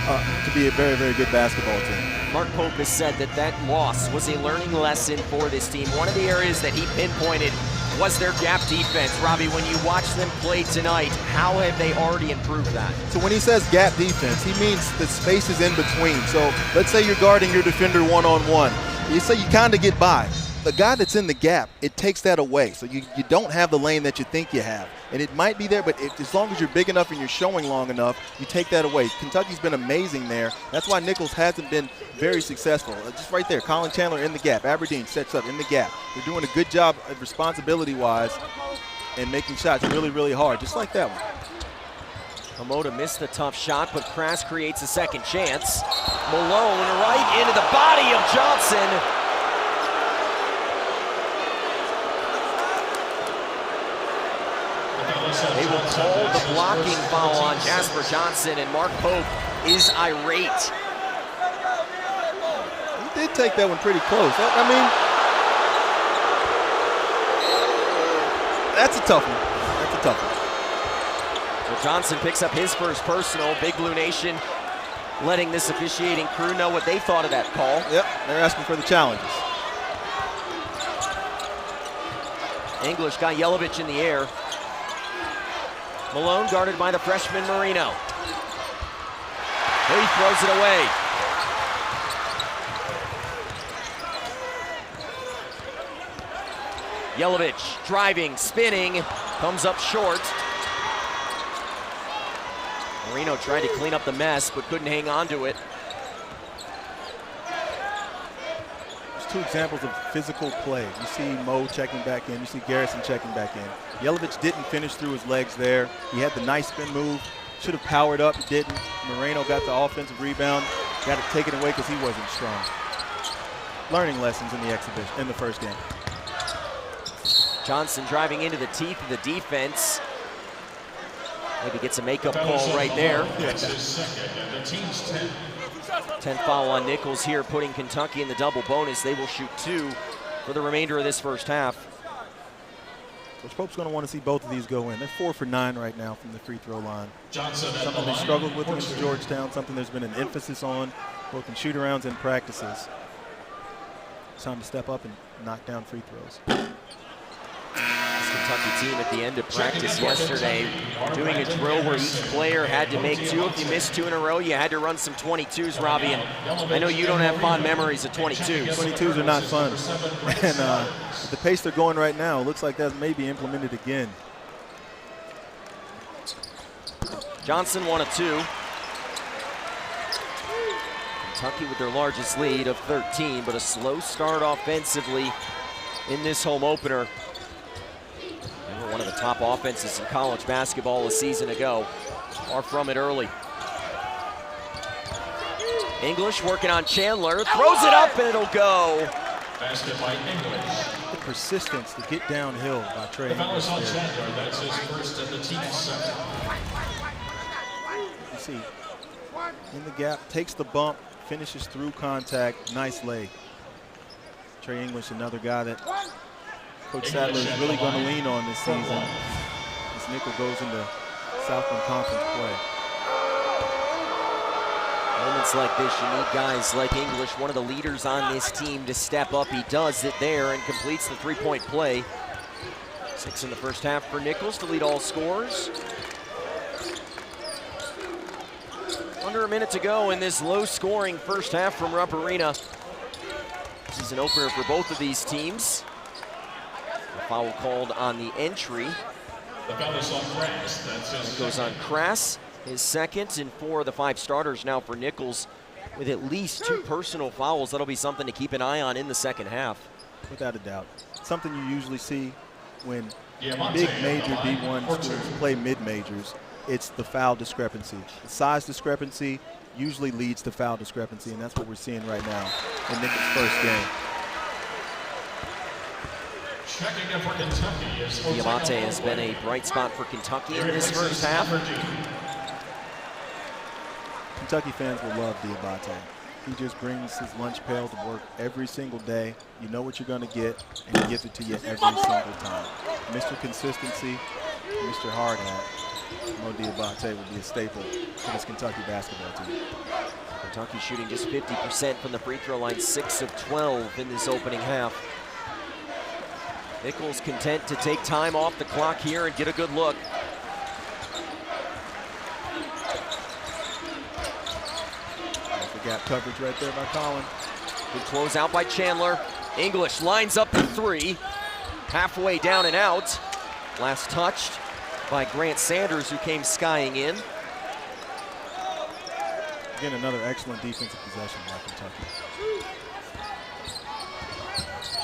to be a very, very good basketball team. Mark Pope has said that that loss was a learning lesson for this team. One of the areas that he pinpointed was their gap defense. Robbie, when you watch them play tonight, how have they already improved that? So when he says gap defense, he means the spaces in between. So let's say you're guarding your defender one-on-one. You say you kind of get by. The guy that's in the gap, it takes that away. So you don't have the lane that you think you have. And it might be there, but as long as you're big enough and you're showing long enough, you take that away. Kentucky's been amazing there. That's why Nicolls hasn't been very successful. Just right there, Colin Chandler in the gap. Aberdeen sets up in the gap. They're doing a good job responsibility-wise and making shots really, really hard, just like that one. Hamoda missed the tough shot, but Crass creates a second chance. Malone right into the body of Johnson. They will call the blocking foul on Jasper Johnson, and Mark Pope is irate. He did take that one pretty close. I mean, that's a tough one. That's a tough one. Well, Johnson picks up his first personal. Big Blue Nation letting this officiating crew know what they thought of that call. Yep, they're asking for the challenges. English got Yelovich in the air. Malone guarded by the freshman Marino. He throws it away. Yelovich driving, spinning, comes up short. Marino tried to clean up the mess, but couldn't hang on to it. There's two examples of physical play. You see Mo checking back in. You see Garrison checking back in. Yelovich didn't finish through his legs there. He had the nice spin move. Should have powered up. He didn't. Moreno got the offensive rebound. Got it taken away because he wasn't strong. Learning lessons in the exhibition, in the first game. Johnson driving into the teeth of the defense. Maybe gets a makeup call right there. That's his second, and the team's 10. 10th foul on Nicolls here, putting Kentucky in the double bonus. They will shoot 2 for the remainder of this first half. Coach Pope's going to want to see both of these go in. They're 4 for 9 right now from the free throw line. Johnson at Something the they line. struggled with against Georgetown, something there's been an emphasis on both in shoot-arounds and practices. It's time to step up and knock down free throws. This Kentucky team at the end of practice yesterday doing a drill where each player had to make 2. If you missed 2 in a row, you had to run some 22s, Robbie, and I know you don't have fond memories of 22s. 22s are not fun. And at the pace they're going right now, it looks like that may be implemented again. Johnson 1 of 2. Kentucky with their largest lead of 13, but a slow start offensively in this home opener. They were one of the top offenses in college basketball a season ago. Far from it early. English working on Chandler, throws it up and it'll go. Basket by English. The persistence to get downhill by Trey The foul English is on there. Chandler. That's his first and the team's second. You see, in the gap, takes the bump, finishes through contact, nice lay. Trey English, another guy that Coach Sadler is really going to lean on this season as Nicolls goes into Southland Conference play. Moments like this, you need guys like English, one of the leaders on this team, to step up. He does it there and completes the three-point play. 6 in the first half for Nicolls to lead all scorers. Under a minute to go in this low-scoring first half from Rupp Arena. This is an opener for both of these teams. A foul called on the entry The foul is on Grass. That's his Goes on Crass, his second, and 4 of the 5 starters now for Nicolls with at least 2 personal fouls. That'll be something to keep an eye on in the second half. Without a doubt. Something you usually see when Diamante big on major the line D1 for schools 2. play mid-majors. It's the foul discrepancy. The size discrepancy usually leads to foul discrepancy, and that's what we're seeing right now in Nicolls' first game. Checking in for Kentucky is Diamante has been a bright spot for Kentucky in this first half. Kentucky fans will love Diamante. He just brings his lunch pail to work every single day. You know what you're going to get, and he gives it to you every single time. Mr. Consistency, Mr. Hard Hat. Mo Diabate would be a staple for this Kentucky basketball team. Kentucky shooting just 50% from the free throw line, 6 of 12 in this opening half. Nicolls content to take time off the clock here and get a good look. Gap coverage right there by Colin. Good close out by Chandler. English lines up the 3. Halfway down and out. Last touched by Grant Sanders, who came skying in. Again, another excellent defensive possession by Kentucky.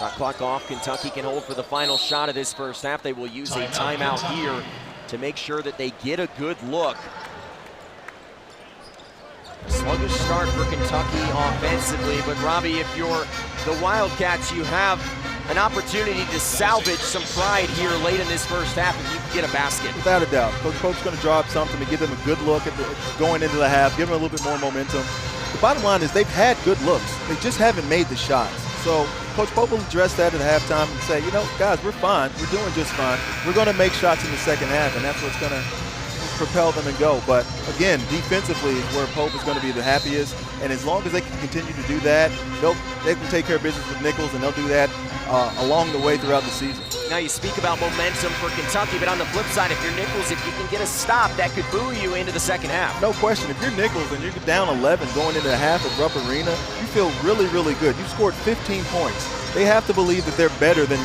Shot clock off. Kentucky can hold for the final shot of this first half. They will use a timeout here to make sure that they get a good look. Sluggish start for Kentucky offensively, but Robbie, if you're the Wildcats, you have an opportunity to salvage some pride here late in this first half if you can get a basket. Without a doubt. Coach Pope's going to draw up something to give them a good look at going into the half, give them a little bit more momentum. The bottom line is they've had good looks. They just haven't made the shots. So Coach Pope will address that at halftime and say, you know, guys, we're fine. We're doing just fine. We're going to make shots in the second half, and that's what's going to propel them and go. But again, defensively is where Pope is going to be the happiest, and as long as they can continue to do that, they can take care of business with Nicolls, and they'll do that along the way throughout the season. Now you speak about momentum for Kentucky, but on the flip side, if you're Nicolls, if you can get a stop, that could buoy you into the second half. No question. If you're Nicolls and you're down 11 going into the half at Rupp Arena, you feel really, really good. You scored 15 points. They have to believe that they're better than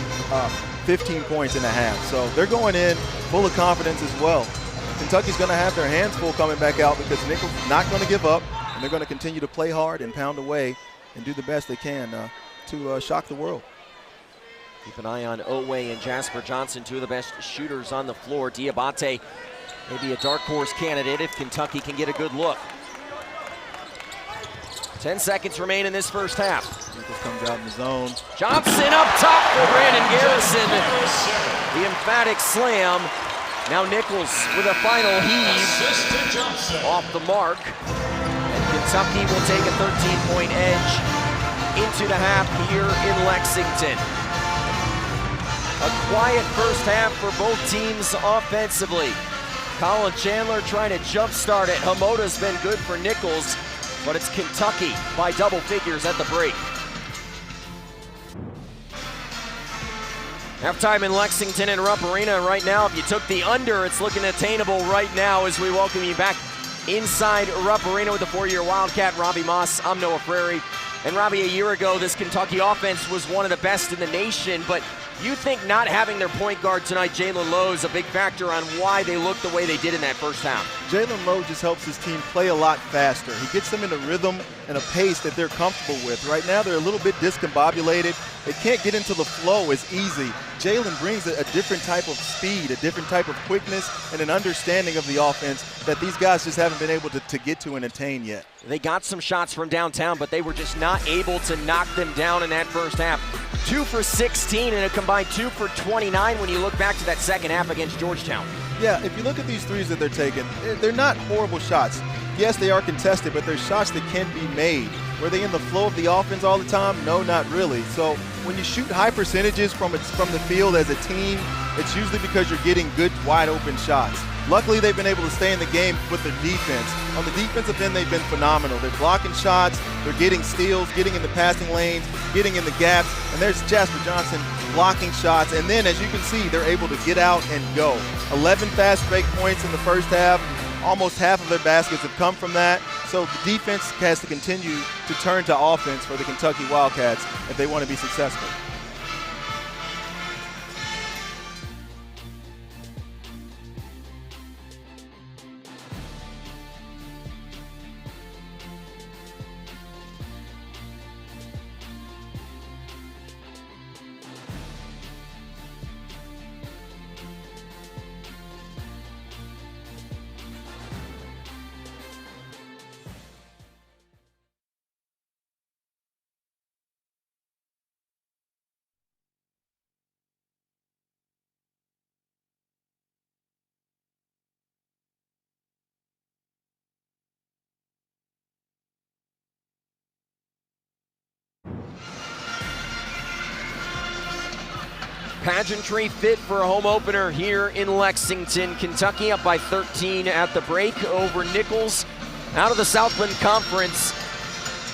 15 points in a half. So they're going in full of confidence as well. Kentucky's going to have their hands full coming back out because Nicolls is not going to give up, and they're going to continue to play hard and pound away and do the best they can to shock the world. Keep an eye on Owe and Jasper Johnson, 2 of the best shooters on the floor. Diabate maybe a dark horse candidate if Kentucky can get a good look. 10 seconds remain in this first half. Nicolls comes out in the zone. Johnson up top for Brandon Garrison. The emphatic slam. Now Nicolls with a final heave off the mark. And Kentucky will take a 13-point edge into the half here in Lexington. A quiet first half for both teams offensively. Colin Chandler trying to jumpstart it. Hamoda's been good for Nicolls, but it's Kentucky by double figures at the break. Halftime in Lexington and Rupp Arena right now. If you took the under, it's looking attainable right now as we welcome you back inside Rupp Arena with the 4-year Wildcat, Robbie Moss. I'm Noah Frary. And Robbie, a year ago, this Kentucky offense was one of the best in the nation, but you think not having their point guard tonight, Jalen Lowe, is a big factor on why they looked the way they did in that first half? Jalen Lowe just helps his team play a lot faster. He gets them in a rhythm and a pace that they're comfortable with. Right now, they're a little bit discombobulated. They can't get into the flow as easy. Jalen brings a different type of speed, a different type of quickness, and an understanding of the offense that these guys just haven't been able to get to and attain yet. They got some shots from downtown, but they were just not able to knock them down in that first half. 2 for 16 and a combined 2 for 29 when you look back to that second half against Georgetown. Yeah, if you look at these threes that they're taking, they're not horrible shots. Yes, they are contested, but they're shots that can be made. Were they in the flow of the offense all the time? No, not really. So when you shoot high percentages from the field as a team, it's usually because you're getting good, wide-open shots. Luckily, they've been able to stay in the game with their defense. On the defensive end, they've been phenomenal. They're blocking shots, they're getting steals, getting in the passing lanes, getting in the gaps, and there's Jasper Johnson blocking shots. And then, as you can see, they're able to get out and go. 11 fast break points in the first half. Almost half of their baskets have come from that. So the defense has to continue to turn to offense for the Kentucky Wildcats if they want to be successful. pageantry fit for a home opener here in Lexington, Kentucky, up by 13 at the break over Nicolls out of the Southland Conference.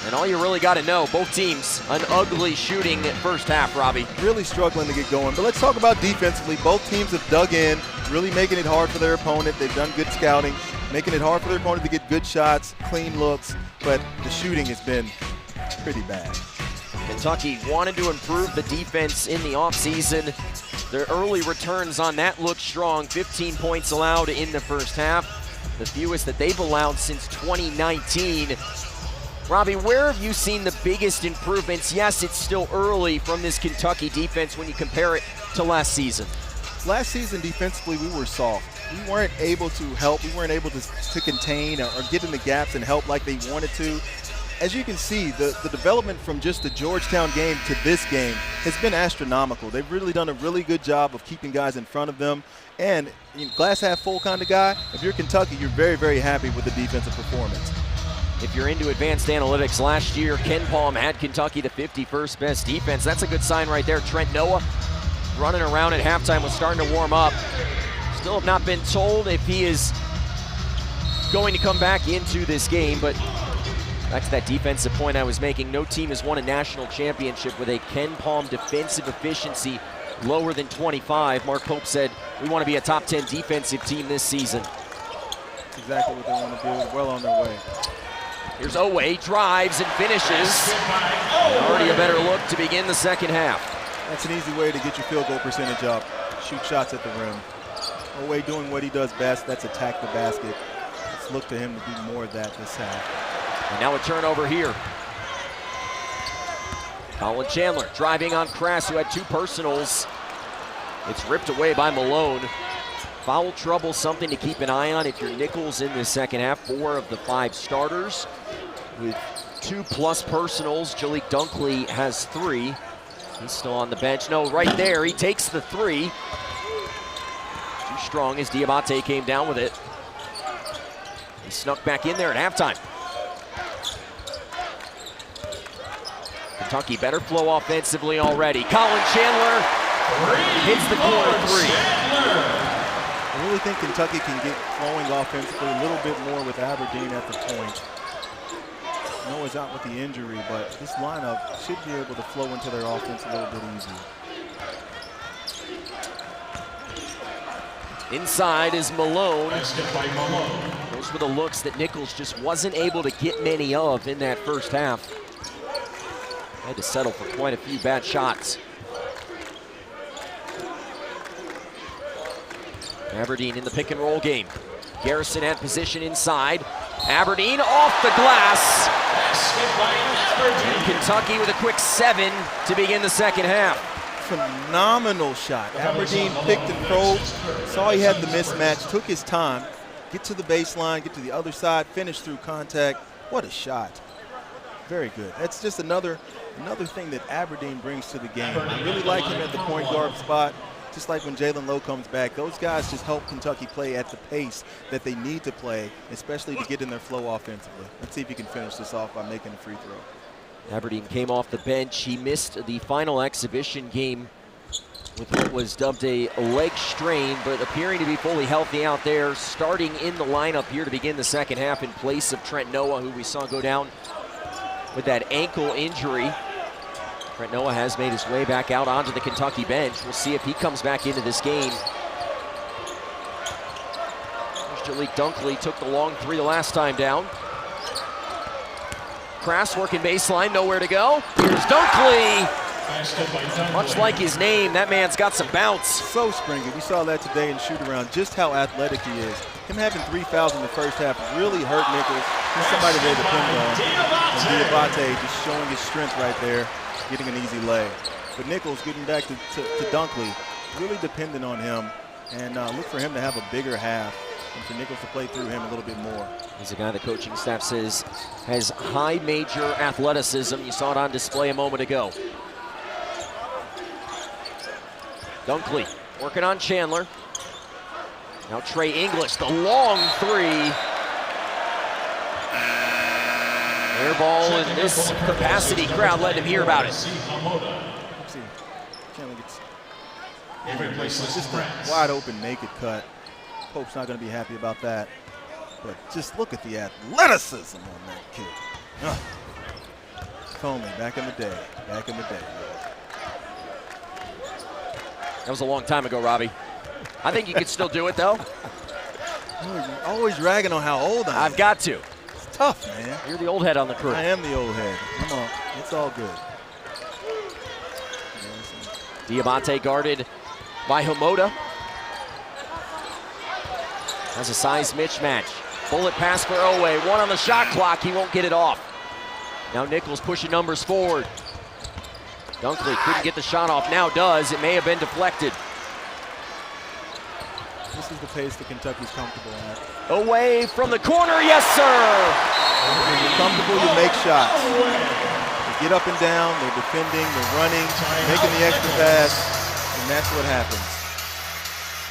And all you really got to know, both teams, an ugly shooting first half, Robbie. Really struggling to get going. But let's talk about defensively. Both teams have dug in, really making it hard for their opponent. They've done good scouting, making it hard for their opponent to get good shots, clean looks. But the shooting has been pretty bad. Kentucky wanted to improve the defense in the offseason. Their early returns on that look strong. 15 points allowed in the first half, the fewest that they've allowed since 2019. Robbie, where have you seen the biggest improvements? Yes, it's still early from this Kentucky defense when you compare it to last season. Last season, defensively, we were soft. We weren't able to help. We weren't able to contain or get in the gaps and help like they wanted to. As you can see, the development from just the Georgetown game to this game has been astronomical. They've really done a really good job of keeping guys in front of them. And glass half full kind of guy, if you're Kentucky, you're very, very happy with the defensive performance. If you're into advanced analytics, last year, Ken Palm had Kentucky the 51st best defense. That's a good sign right there. Trent Noah running around at halftime, was starting to warm up. Still have not been told if he is going to come back into this game, but back to that defensive point I was making, no team has won a national championship with a Ken Palm defensive efficiency lower than 25. Mark Pope said, we want to be a top 10 defensive team this season. That's exactly what they want to do, well on their way. Here's Owe, drives and finishes. Already a better look to begin the second half. That's an easy way to get your field goal percentage up. Shoot shots at the rim. Owe doing what he does best, that's attack the basket. Let's look to him to do more of that this half. And now a turnover here. Colin Chandler driving on Crass, who had two personals. It's ripped away by Malone. Foul trouble, something to keep an eye on if you're Nicolls in the second half. 4 of the 5 starters with 2+ personals. Jalik Dunkley has 3. He's still on the bench. No, right there, he takes the 3. Too strong as Diabate came down with it. He snuck back in there at halftime. Kentucky better flow offensively already. Colin Chandler hits the corner 3. I really think Kentucky can get flowing offensively a little bit more with Aberdeen at the point. Noah's out with the injury, but this lineup should be able to flow into their offense a little bit easier. Inside is Malone. Those were the looks that Nicolls just wasn't able to get many of in that first half. Had to settle for quite a few bad shots. Aberdeen in the pick and roll game. Garrison had position inside. Aberdeen off the glass. And Kentucky with a quick 7 to begin the second half. Phenomenal shot. Aberdeen picked and probed, saw he had the mismatch, took his time, get to the baseline, get to the other side, finish through contact. What a shot. Very good. That's just another thing that Aberdeen brings to the game. I really like him at the point guard spot. Just like when Jalen Lowe comes back, those guys just help Kentucky play at the pace that they need to play, especially to get in their flow offensively. Let's see if he can finish this off by making a free throw. Aberdeen came off the bench. He missed the final exhibition game with what was dubbed a leg strain, but appearing to be fully healthy out there, starting in the lineup here to begin the second half in place of Trent Noah, who we saw go down with that ankle injury. Trent Noah has made his way back out onto the Kentucky bench. We'll see if he comes back into this game. Jalik Dunkley took the long 3 the last time down. Crass working baseline, nowhere to go. Here's Dunkley. Much like his name, that man's got some bounce. So springy. We saw that today in shoot around, just how athletic he is. Him having 3 fouls in the first half really hurt Nicolls. He's somebody they depend on. And Diabate just showing his strength right there, getting an easy lay. But Nicolls getting back to Dunkley, really dependent on him, and look for him to have a bigger half and for Nicolls to play through him a little bit more. He's a guy the coaching staff says has high major athleticism. You saw it on display a moment ago. Dunkley working on Chandler. Now Trey English, the long 3. Air ball, and this capacity crowd letting him hear about it. Let's see. Chandler gets He replaces Just a Grants. wide open naked cut. Pope's not going to be happy about that. But just look at the athleticism on that kid. Ugh. Comey, back in the day. Back in the day. That was a long time ago, Robbie. I think you could still do it, though. You're always ragging on how old I am. I've got to. It's tough, man. You're the old head on the crew. I am the old head. Come on. It's all good. Diabate guarded by Hamoda. Has a size mismatch. Bullet pass for Owe. One on the shot clock. He won't get it off. Now Nicolls pushing numbers forward. Dunkley couldn't get the shot off. Now does. It may have been deflected. This is the pace that Kentucky's comfortable at. Away from the corner. Yes, sir. When you're comfortable, you make shots. They get up and down. They're defending. They're running. Making the extra pass. And that's what happens.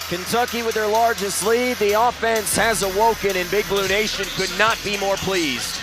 Kentucky with their largest lead. The offense has awoken, and Big Blue Nation could not be more pleased.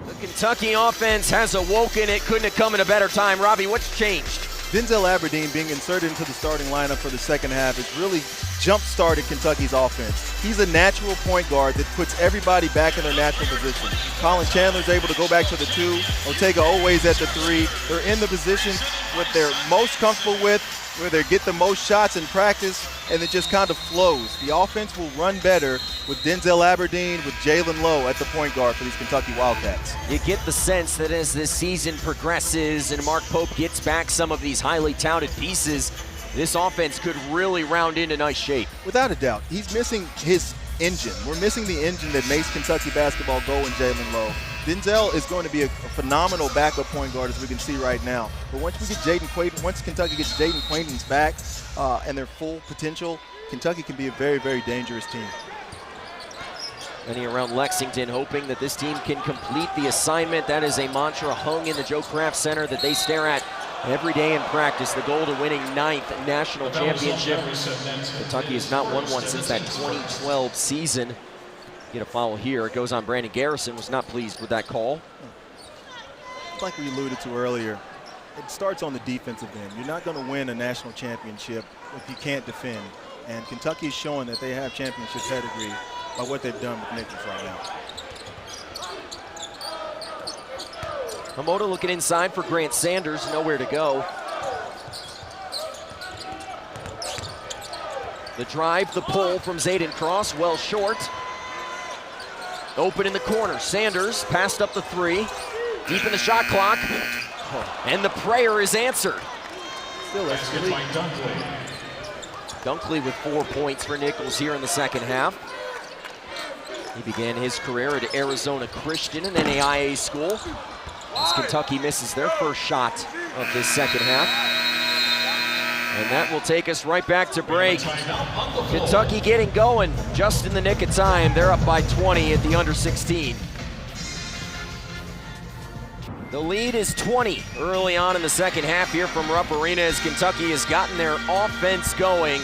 The Kentucky offense has awoken. It couldn't have come at a better time. Robbie, what's changed? Denzel Aberdeen being inserted into the starting lineup for the second half has really jump-started Kentucky's offense. He's a natural point guard that puts everybody back in their natural position. Colin Chandler's able to go back to the 2. Otega always at the 3. They're in the position what they're most comfortable with, where they get the most shots in practice, and it just kind of flows. The offense will run better with Denzel Aberdeen, with Jalen Lowe at the point guard for these Kentucky Wildcats. You get the sense that as this season progresses and Mark Pope gets back some of these highly touted pieces, this offense could really round into nice shape. Without a doubt, he's missing his engine. We're missing the engine that makes Kentucky basketball go in Jalen Lowe. Denzel is going to be a phenomenal backup point guard, as we can see right now. But once we get once Kentucky gets Jaden Quaintance back and their full potential, Kentucky can be a very, very dangerous team. Many around Lexington hoping that this team can complete the assignment. That is a mantra hung in the Joe Kraft Center that they stare at every day in practice. The goal to winning 9th national championship. Kentucky has not won one since that 2012 season. Get a foul here. It goes on Brandon Garrison. Was not pleased with that call. Like we alluded to earlier, it starts on the defensive end. You're not going to win a national championship if you can't defend. And Kentucky is showing that they have championship pedigree by what they've done with Nicolls right now. Hamoda looking inside for Grant Sanders. Nowhere to go. The drive, the pull from Zayden Cross, well short. Open in the corner. Sanders passed up the 3. Deep in the shot clock. And the prayer is answered. Still Basket by Dunkley. Dunkley with 4 points for Nicolls here in the second half. He began his career at Arizona Christian, an NAIA school, as Kentucky misses their first shot of this second half. And that will take us right back to break. Kentucky getting going just in the nick of time. They're up by 20 at the under 16. The lead is 20 early on in the second half here from Rupp Arena as Kentucky has gotten their offense going.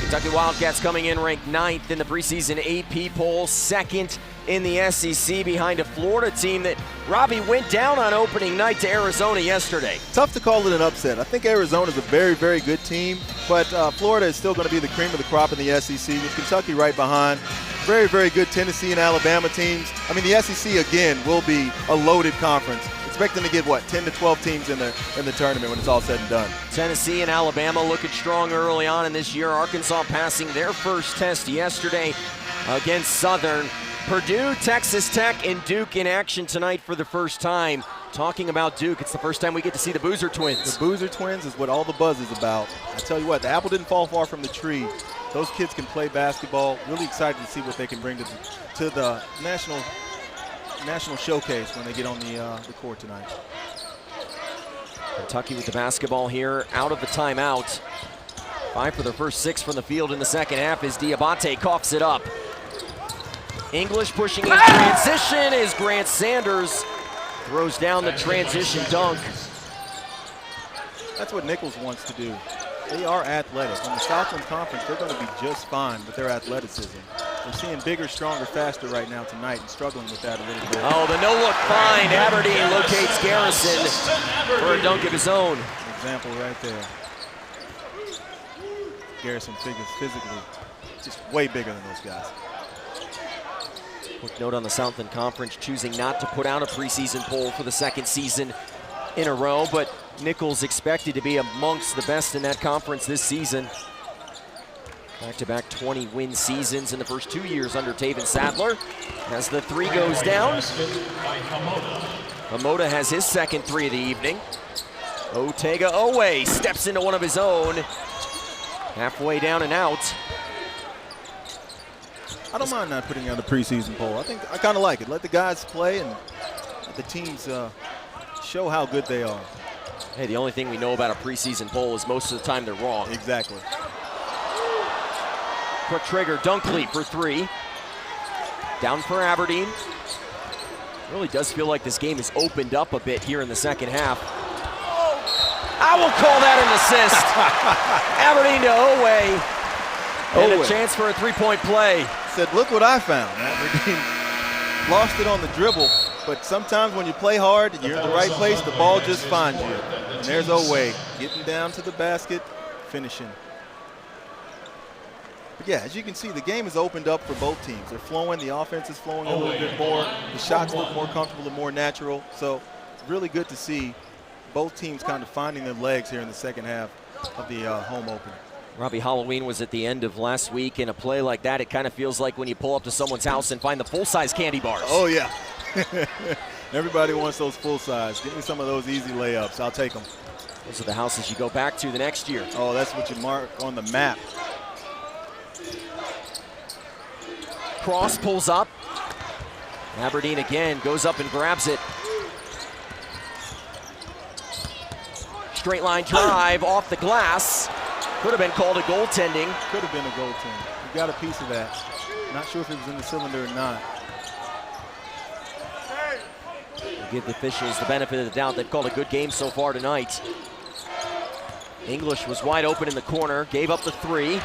Kentucky Wildcats coming in ranked 9th in the preseason AP poll, 2nd in the SEC behind a Florida team that, Robbie, went down on opening night to Arizona yesterday. Tough to call it an upset. I think Arizona is a very, very good team, but Florida is still going to be the cream of the crop in the SEC with Kentucky right behind. Very, very good Tennessee and Alabama teams. I mean, the SEC, again, will be a loaded conference. Expecting to get, 10 to 12 teams in the tournament when it's all said and done. Tennessee and Alabama looking strong early on in this year. Arkansas passing their first test yesterday against Southern. Purdue, Texas Tech, and Duke in action tonight for the first time. Talking about Duke, it's the first time we get to see the Boozer twins. The Boozer twins is what all the buzz is about. I tell you what, the apple didn't fall far from the tree. Those kids can play basketball. Really excited to see what they can bring to the national showcase when they get on the court tonight. Kentucky with the basketball here, out of the timeout. 5 for their first 6 from the field in the second half as Diabate coughs it up. English pushing in transition as Grant Sanders throws down the transition dunk. That's what Nicolls wants to do. They are athletic. In the Southland Conference, they're going to be just fine with their athleticism. We're seeing bigger, stronger, faster right now tonight and struggling with that a little bit. Oh, the no-look find. Aberdeen locates Garrison for a dunk of his own. Example right there. Garrison figures physically just way bigger than those guys. Quick note on the Southland Conference choosing not to put out a preseason poll for the second season in a row, but Nicolls expected to be amongst the best in that conference this season. Back-to-back 20-win seasons in the first 2 years under Taven Sadler. As the three goes down, Hamoda has his second three of the evening. Otega Owe steps into one of his own. Halfway down and out. I don't mind not putting out a preseason poll. I kind of like it. Let the guys play and let the teams show how good they are. Hey, the only thing we know about a preseason poll is most of the time they're wrong. Exactly. Quick trigger, dunk lead for three. Down for Aberdeen. Really does feel like this game has opened up a bit here in the second half. I will call that an assist. Aberdeen to Owe. And a chance for a three-point play. Said, look what I found. Aberdeen lost it on the dribble, but sometimes when you play hard, you're in the right place, the ball just finds you. And there's Owe getting down to the basket, finishing. But yeah, as you can see, the game has opened up for both teams. They're flowing, the offense is flowing a little bit more. The shots look more comfortable and more natural. So it's really good to see both teams kind of finding their legs here in the second half of the home opener. Robbie, Halloween was at the end of last week. In a play like that, it kind of feels like when you pull up to someone's house and find the full-size candy bars. Oh, yeah. Everybody wants those full-size. Give me some of those easy layups. I'll take them. Those are the houses you go back to the next year. Oh, that's what you mark on the map. Cross pulls up. Aberdeen again goes up and grabs it. Straight line drive off the glass. Could have been called a goaltending. Could have been a goaltending. You got a piece of that. Not sure if it was in the cylinder or not. We'll give the officials the benefit of the doubt. They've called a good game so far tonight. English was wide open in the corner, gave up the three.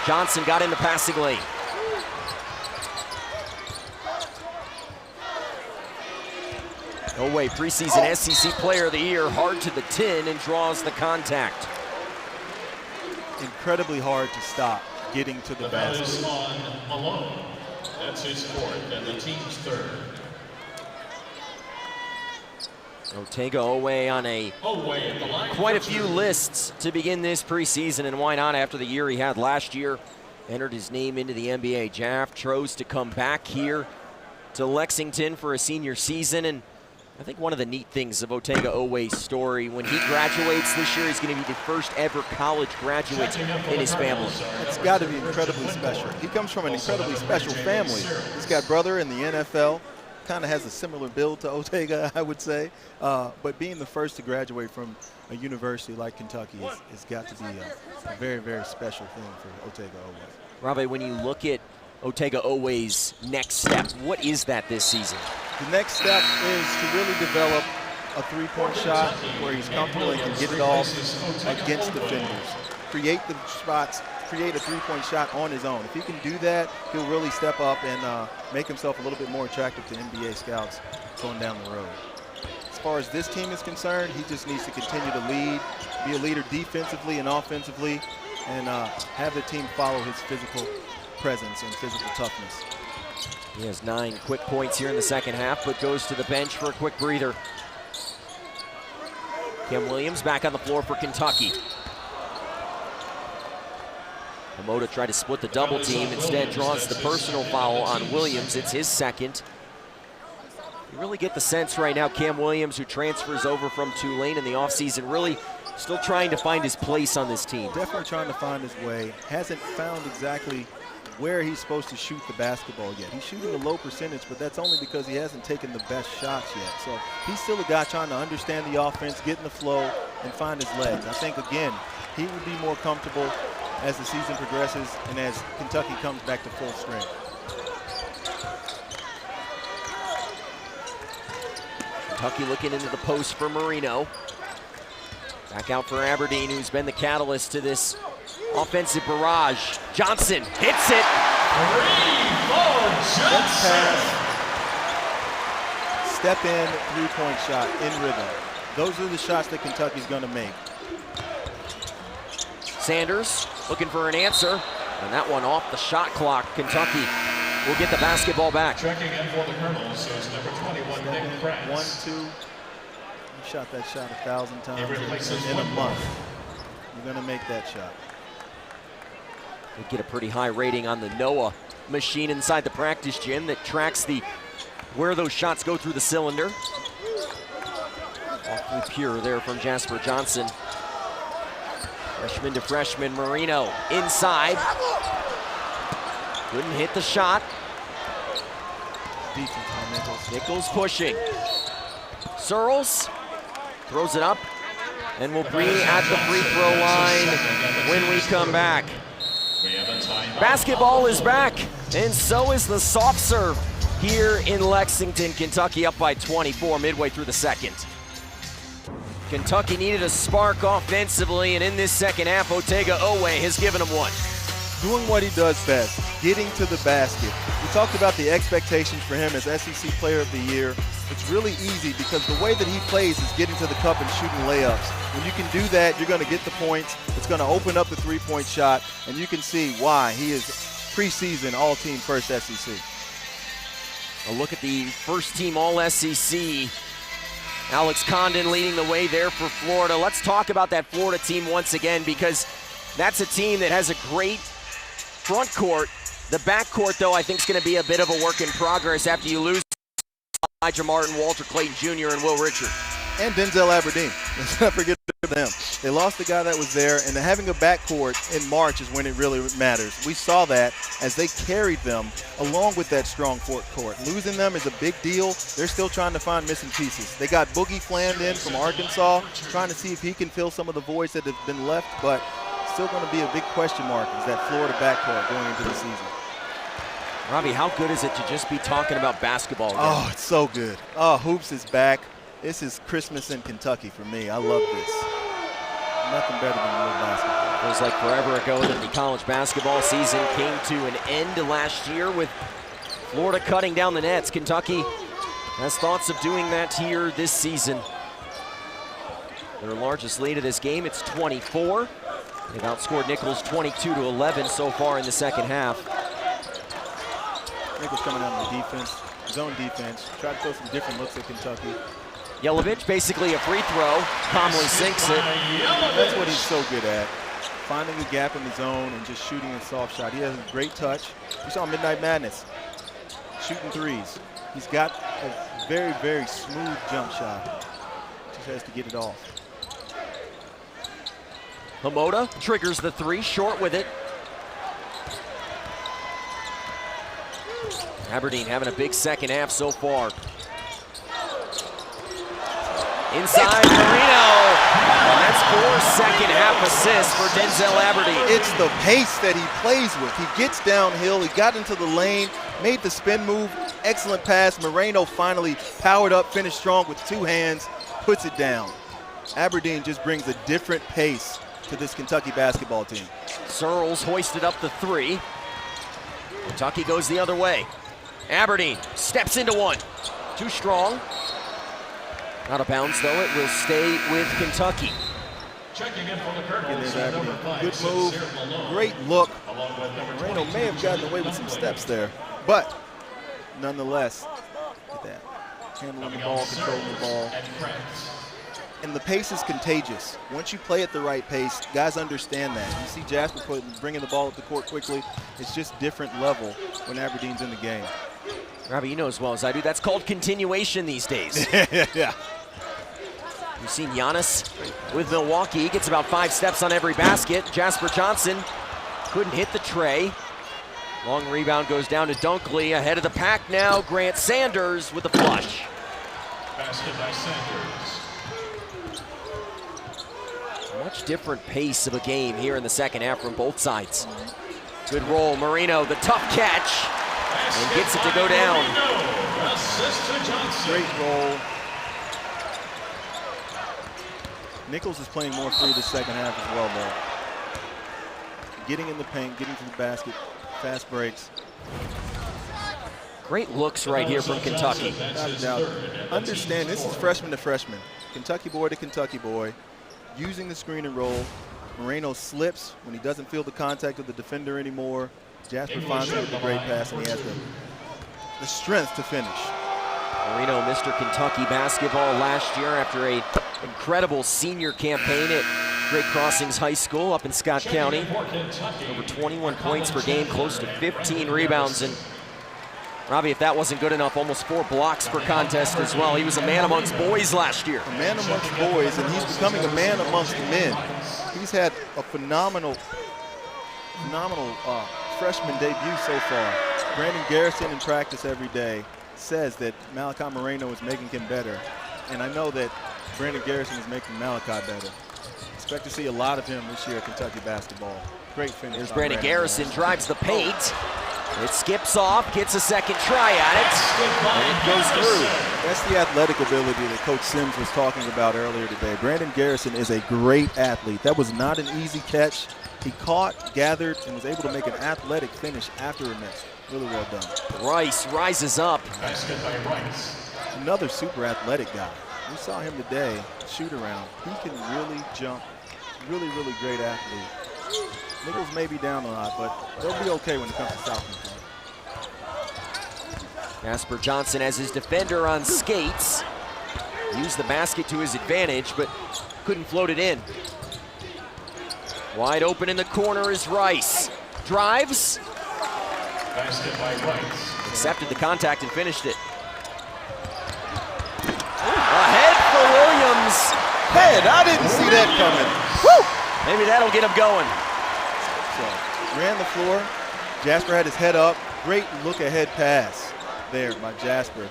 Johnson got in the passing lane. Owe, preseason SEC Player of the Year, hard to the tin and draws the contact. Incredibly hard to stop getting to the basket. That is on Malone. That's his fourth and the team's third. Otega Owe on quite a few lists to begin this preseason, and why not after the year he had last year. Entered his name into the NBA draft, chose to come back here to Lexington for a senior season, and I think one of the neat things of Otega Owe's story, when he graduates this year, he's going to be the first ever college graduate in his family. It's got to be incredibly special. He comes from an incredibly special family. He's got a brother in the NFL, kind of has a similar build to Otega, I would say. But being the first to graduate from a university like Kentucky has got to be a very, very special thing for Otega Owe. Robbie, when you look at Otega Owe's next step, what is that this season? The next step is to really develop a three-point shot where he's comfortable and can get it off against defenders. Create the spots, create a three-point shot on his own. If he can do that, he'll really step up and make himself a little bit more attractive to NBA scouts going down the road. As far as this team is concerned, he just needs to continue to lead, be a leader defensively and offensively, and have the team follow his physical presence and physical toughness. He has 9 quick points here in the second half, but goes to the bench for a quick breather. Kim Williams back on the floor for Kentucky. Hamoda tried to split the double team, instead draws the personal foul on Williams. It's his second. You really get the sense right now Cam Williams, who transfers over from Tulane in the offseason, really still trying to find his place on this team. Definitely trying to find his way. Hasn't found exactly where he's supposed to shoot the basketball yet. He's shooting a low percentage, but that's only because he hasn't taken the best shots yet. So he's still a guy trying to understand the offense, get in the flow, and find his legs. I think, again, he would be more comfortable as the season progresses and as Kentucky comes back to full strength. Kentucky looking into the post for Marino. Back out for Aberdeen, who's been the catalyst to this offensive barrage. Johnson hits it. Let's pass. Step in, three-point shot in rhythm. Those are the shots that Kentucky's going to make. Sanders looking for an answer, and that one off the shot clock. Kentucky will get the basketball back. Checking in for the Colonels is number 21, Nick Krantz. 1-2. You shot that shot 1,000 times in a one month. You're going to make that shot. They get a pretty high rating on the NOAA machine inside the practice gym that tracks where those shots go through the cylinder. Awfully pure there from Jasper Johnson. Freshman to freshman, Marino inside. Couldn't hit the shot. Defense by Nicolls. Nicolls pushing. Searles throws it up, and we'll be at the free throw line when we come back. Basketball is back, and so is the soft serve here in Lexington. Kentucky up by 24 midway through the second. Kentucky needed a spark offensively, and in this second half, Otega Owe has given them one. Doing what he does best, getting to the basket. We talked about the expectations for him as SEC Player of the Year. It's really easy because the way that he plays is getting to the cup and shooting layups. When you can do that, you're going to get the points. It's going to open up the three-point shot, and you can see why he is preseason all-team first SEC. A look at the first-team All-SEC. Alex Condon leading the way there for Florida. Let's talk about that Florida team once again, because that's a team that has a great front court. The back court, though, I think is going to be a bit of a work in progress after you lose Elijah Martin, Walter Clayton Jr., and Will Richard. And Denzel Aberdeen. Let's not forget them. They lost the guy that was there, and having a backcourt in March is when it really matters. We saw that as they carried them along with that strong front court. Losing them is a big deal. They're still trying to find missing pieces. They got Boogie Fland in from Arkansas, trying to see if he can fill some of the voids that have been left, but still going to be a big question mark is that Florida backcourt going into the season. Robbie, how good is it to just be talking about basketball again? Oh, it's so good. Oh, hoops is back. This is Christmas in Kentucky for me. I love this. Nothing better than a little basketball. Feels like forever ago that the college basketball season came to an end last year with Florida cutting down the nets. Kentucky has thoughts of doing that here this season. Their largest lead of this game, it's 24. They've outscored Nicolls 22-11 so far in the second half. Nicolls coming out on the defense, zone defense, try to throw some different looks at Kentucky. Yelovich, basically a free throw, calmly sinks it. That's what he's so good at, finding a gap in the zone and just shooting a soft shot. He has a great touch. We saw Midnight Madness shooting threes. He's got a very, very smooth jump shot. Just has to get it off. Hamoda triggers the three, short with it. Aberdeen having a big second half so far. Inside, Marino, and that's 4 second half assists for Denzel Aberdeen. It's the pace that he plays with. He gets downhill, he got into the lane, made the spin move, excellent pass. Moreno finally powered up, finished strong with two hands, puts it down. Aberdeen just brings a different pace to this Kentucky basketball team. Searles hoisted up the three. Kentucky goes the other way. Aberdeen steps into one. Too strong. Out of bounds, though. It will stay with Kentucky. Checking in for the Colonels, number 5, good move, great look. Moreno may have gotten away with some steps there, but nonetheless, look at that. Handling the ball, controlling the ball. And the pace is contagious. Once you play at the right pace, guys understand that. You see Jasper bringing the ball up the court quickly. It's just different level when Aberdeen's in the game. Robbie, you know as well as I do, that's called continuation these days. Yeah. You've seen Giannis with Milwaukee. He gets about 5 steps on every basket. Jasper Johnson couldn't hit the tray. Long rebound goes down to Dunkley. Ahead of the pack now, Grant Sanders with the flush. Basket by Sanders. Much different pace of a game here in the second half from both sides. Good roll, Marino, the tough catch, and gets it to go down. Assist to Johnson. Great roll. Nicolls is playing more free the second half as well, though. Getting in the paint, getting to the basket, fast breaks. Great looks right here from Kentucky. Now, understand, this is freshman to freshman. Kentucky boy to Kentucky boy. Using the screen and roll. Moreno slips when he doesn't feel the contact of the defender anymore. Jasper finds him with a great pass, and he has the strength to finish. Moreno, Mr. Kentucky basketball last year after an incredible senior campaign at Great Crossings High School up in Scott County. Over 21 points per game, close to 15 rebounds. And Robbie, if that wasn't good enough, almost 4 blocks per contest as well. He was a man amongst boys last year. A man amongst boys, and he's becoming a man amongst men. He's had a phenomenal freshman debut so far. Brandon Garrison in practice every day says that Malachi Moreno is making him better. And I know that Brandon Garrison is making Malachi better. Expect to see a lot of him this year at Kentucky basketball. Great finish. There's Brandon Garrison, drives the paint. It skips off, gets a second try at it, and it goes through. That's the athletic ability that Coach Sims was talking about earlier today. Brandon Garrison is a great athlete. That was not an easy catch. He caught, gathered, and was able to make an athletic finish after a miss. Really well done. Rice rises up. Another super athletic guy. We saw him today, shoot around. He can really jump. Really, really great athlete. Nichols may be down a lot, but they'll be okay when it comes to Southland. Jasper Johnson as his defender on skates. Used the basket to his advantage, but couldn't float it in. Wide open in the corner is Rice. Drives. Basket by Rice. Accepted the contact and finished it. Ahead for Williams. Head, I didn't see that coming. Woo! Maybe that'll get him going. So, ran the floor. Jasper had his head up. Great look ahead pass there by Jasper.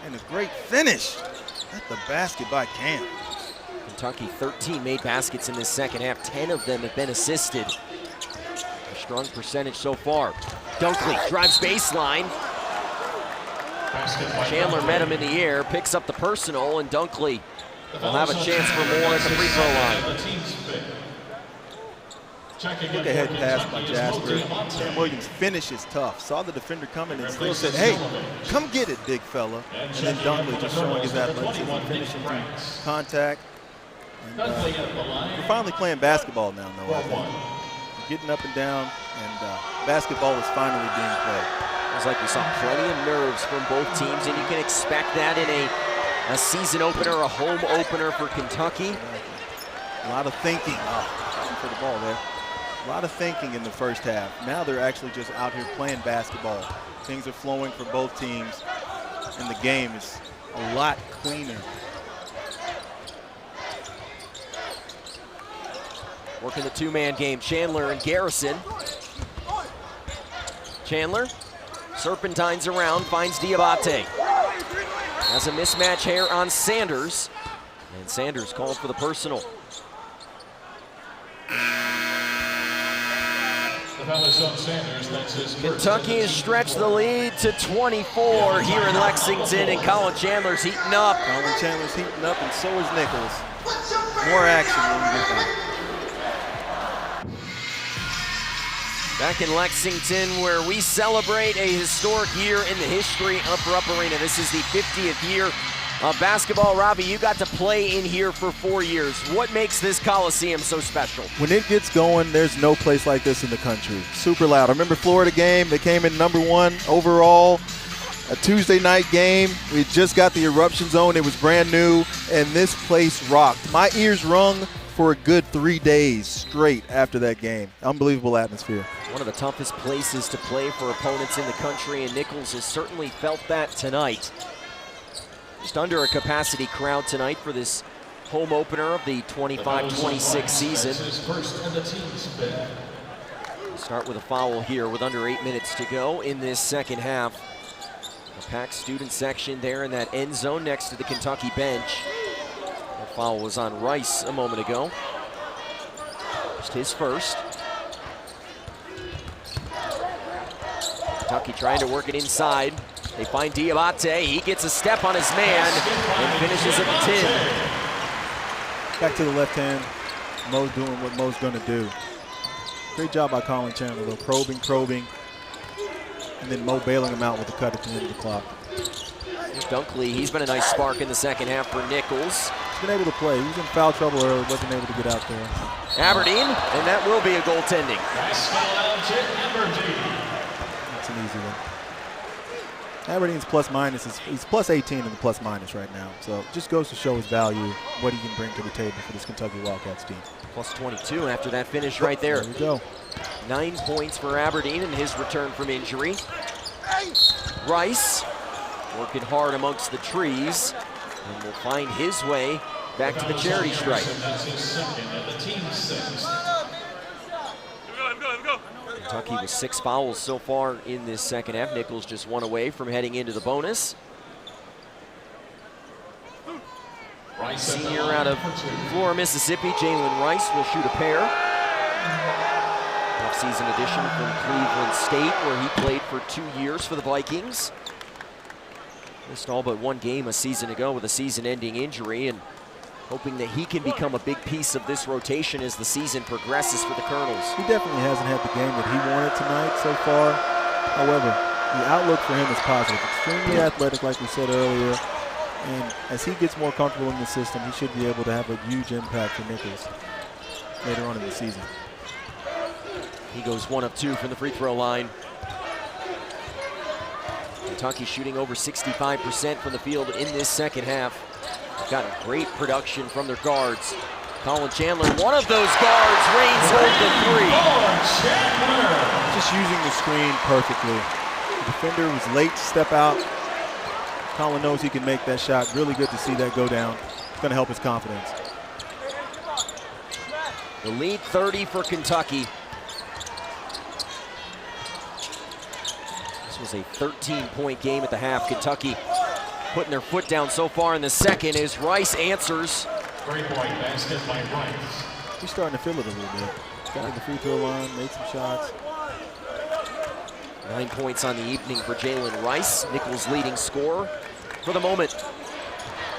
And a great finish at the basket by Cam. Kentucky 13 made baskets in this second half. 10 of them have been assisted. A strong percentage so far. Dunkley drives baseline. Chandler met him in the air, picks up the personal, and Dunkley will have a chance for more at the free throw line. Look ahead pass by Jasper. Cam Williams' finish is tough. Saw the defender coming and still said, hey, come get it, big fella. And then Dunkley just showing his athleticism, finishing through contact. And, we're finally playing basketball now, though, I think. We're getting up and down, and basketball is finally being played. It was like we saw plenty of nerves from both teams, and you can expect that in a season opener, a home opener for Kentucky. A lot of thinking. For the ball there. A lot of thinking in the first half. Now they're actually just out here playing basketball. Things are flowing for both teams, and the game is a lot cleaner. Working the two-man game, Chandler and Garrison. Chandler serpentines around, finds Diabate. Has a mismatch here on Sanders, and Sanders called for the personal. Kentucky has stretched the lead to 24 here in Lexington, and Colin Chandler's heating up. Colin Chandler's heating up, and so is Nichols. More action when we get back. Back in Lexington, where we celebrate a historic year in the history of Rupp Arena. This is the 50th year of basketball. Robbie, you got to play in here for 4 years. What makes this Coliseum so special? When it gets going, there's no place like this in the country. Super loud. I remember Florida game. They came in #1 overall. A Tuesday night game. We just got the eruption zone. It was brand new, and this place rocked. My ears rung for a good 3 days straight after that game. Unbelievable atmosphere. One of the toughest places to play for opponents in the country, and Nichols has certainly felt that tonight. Just under a capacity crowd tonight for this home opener of the 25-26 season. Start with a foul here with under 8 minutes to go in this second half. A packed student section there in that end zone next to the Kentucky bench. That foul was on Rice a moment ago. Just his first. Kentucky trying to work it inside. They find Diabate. He gets a step on his man and finishes at the 10. Back to the left hand. Mo doing what Mo's going to do. Great job by Colin Chandler, though. Probing. and then Mo bailing him out with the cut at the end of the clock. Here's Dunkley. He's been a nice spark in the second half for Nicolls. He's been able to play. He was in foul trouble early, wasn't able to get out there. Aberdeen, and that will be a goaltending. That's an easy one. Aberdeen's plus minus he's plus 18 in the plus minus right now. So just goes to show his value, what he can bring to the table for this Kentucky Wildcats team. Plus 22 after that finish right there. There we go. 9 points for Aberdeen in his return from injury. Rice working hard amongst the trees and will find his way back to the charity stripe. Kentucky with 6 fouls so far in this second half. Nicolls just 1 away from heading into the bonus. Senior out of Flora, Mississippi, Jalen Rice will shoot a pair. Off-season addition from Cleveland State, where he played for 2 years for the Vikings. Missed all but 1 game a season ago with a season-ending injury, and hoping that he can become a big piece of this rotation as the season progresses for the Colonels. He definitely hasn't had the game that he wanted tonight so far. However, the outlook for him is positive. Extremely athletic, like we said earlier. And as he gets more comfortable in the system, he should be able to have a huge impact for Nicolls later on in the season. He goes 1 of 2 from the free throw line. Kentucky shooting over 65% from the field in this second half. Gotten great production from their guards. Colin Chandler, one of those guards, reigns home the 3. Just using the screen perfectly. The defender was late to step out. Colin knows he can make that shot. Really good to see that go down. It's going to help his confidence. The lead 30 for Kentucky. This was a 13-point game at the half. Kentucky putting their foot down so far in the second as Rice answers. Three-point basket by Rice. He's starting to feel it a little bit. Got to the free throw line, made some shots. 9 points on the evening for Jalen Rice, Nicolls' leading scorer for the moment.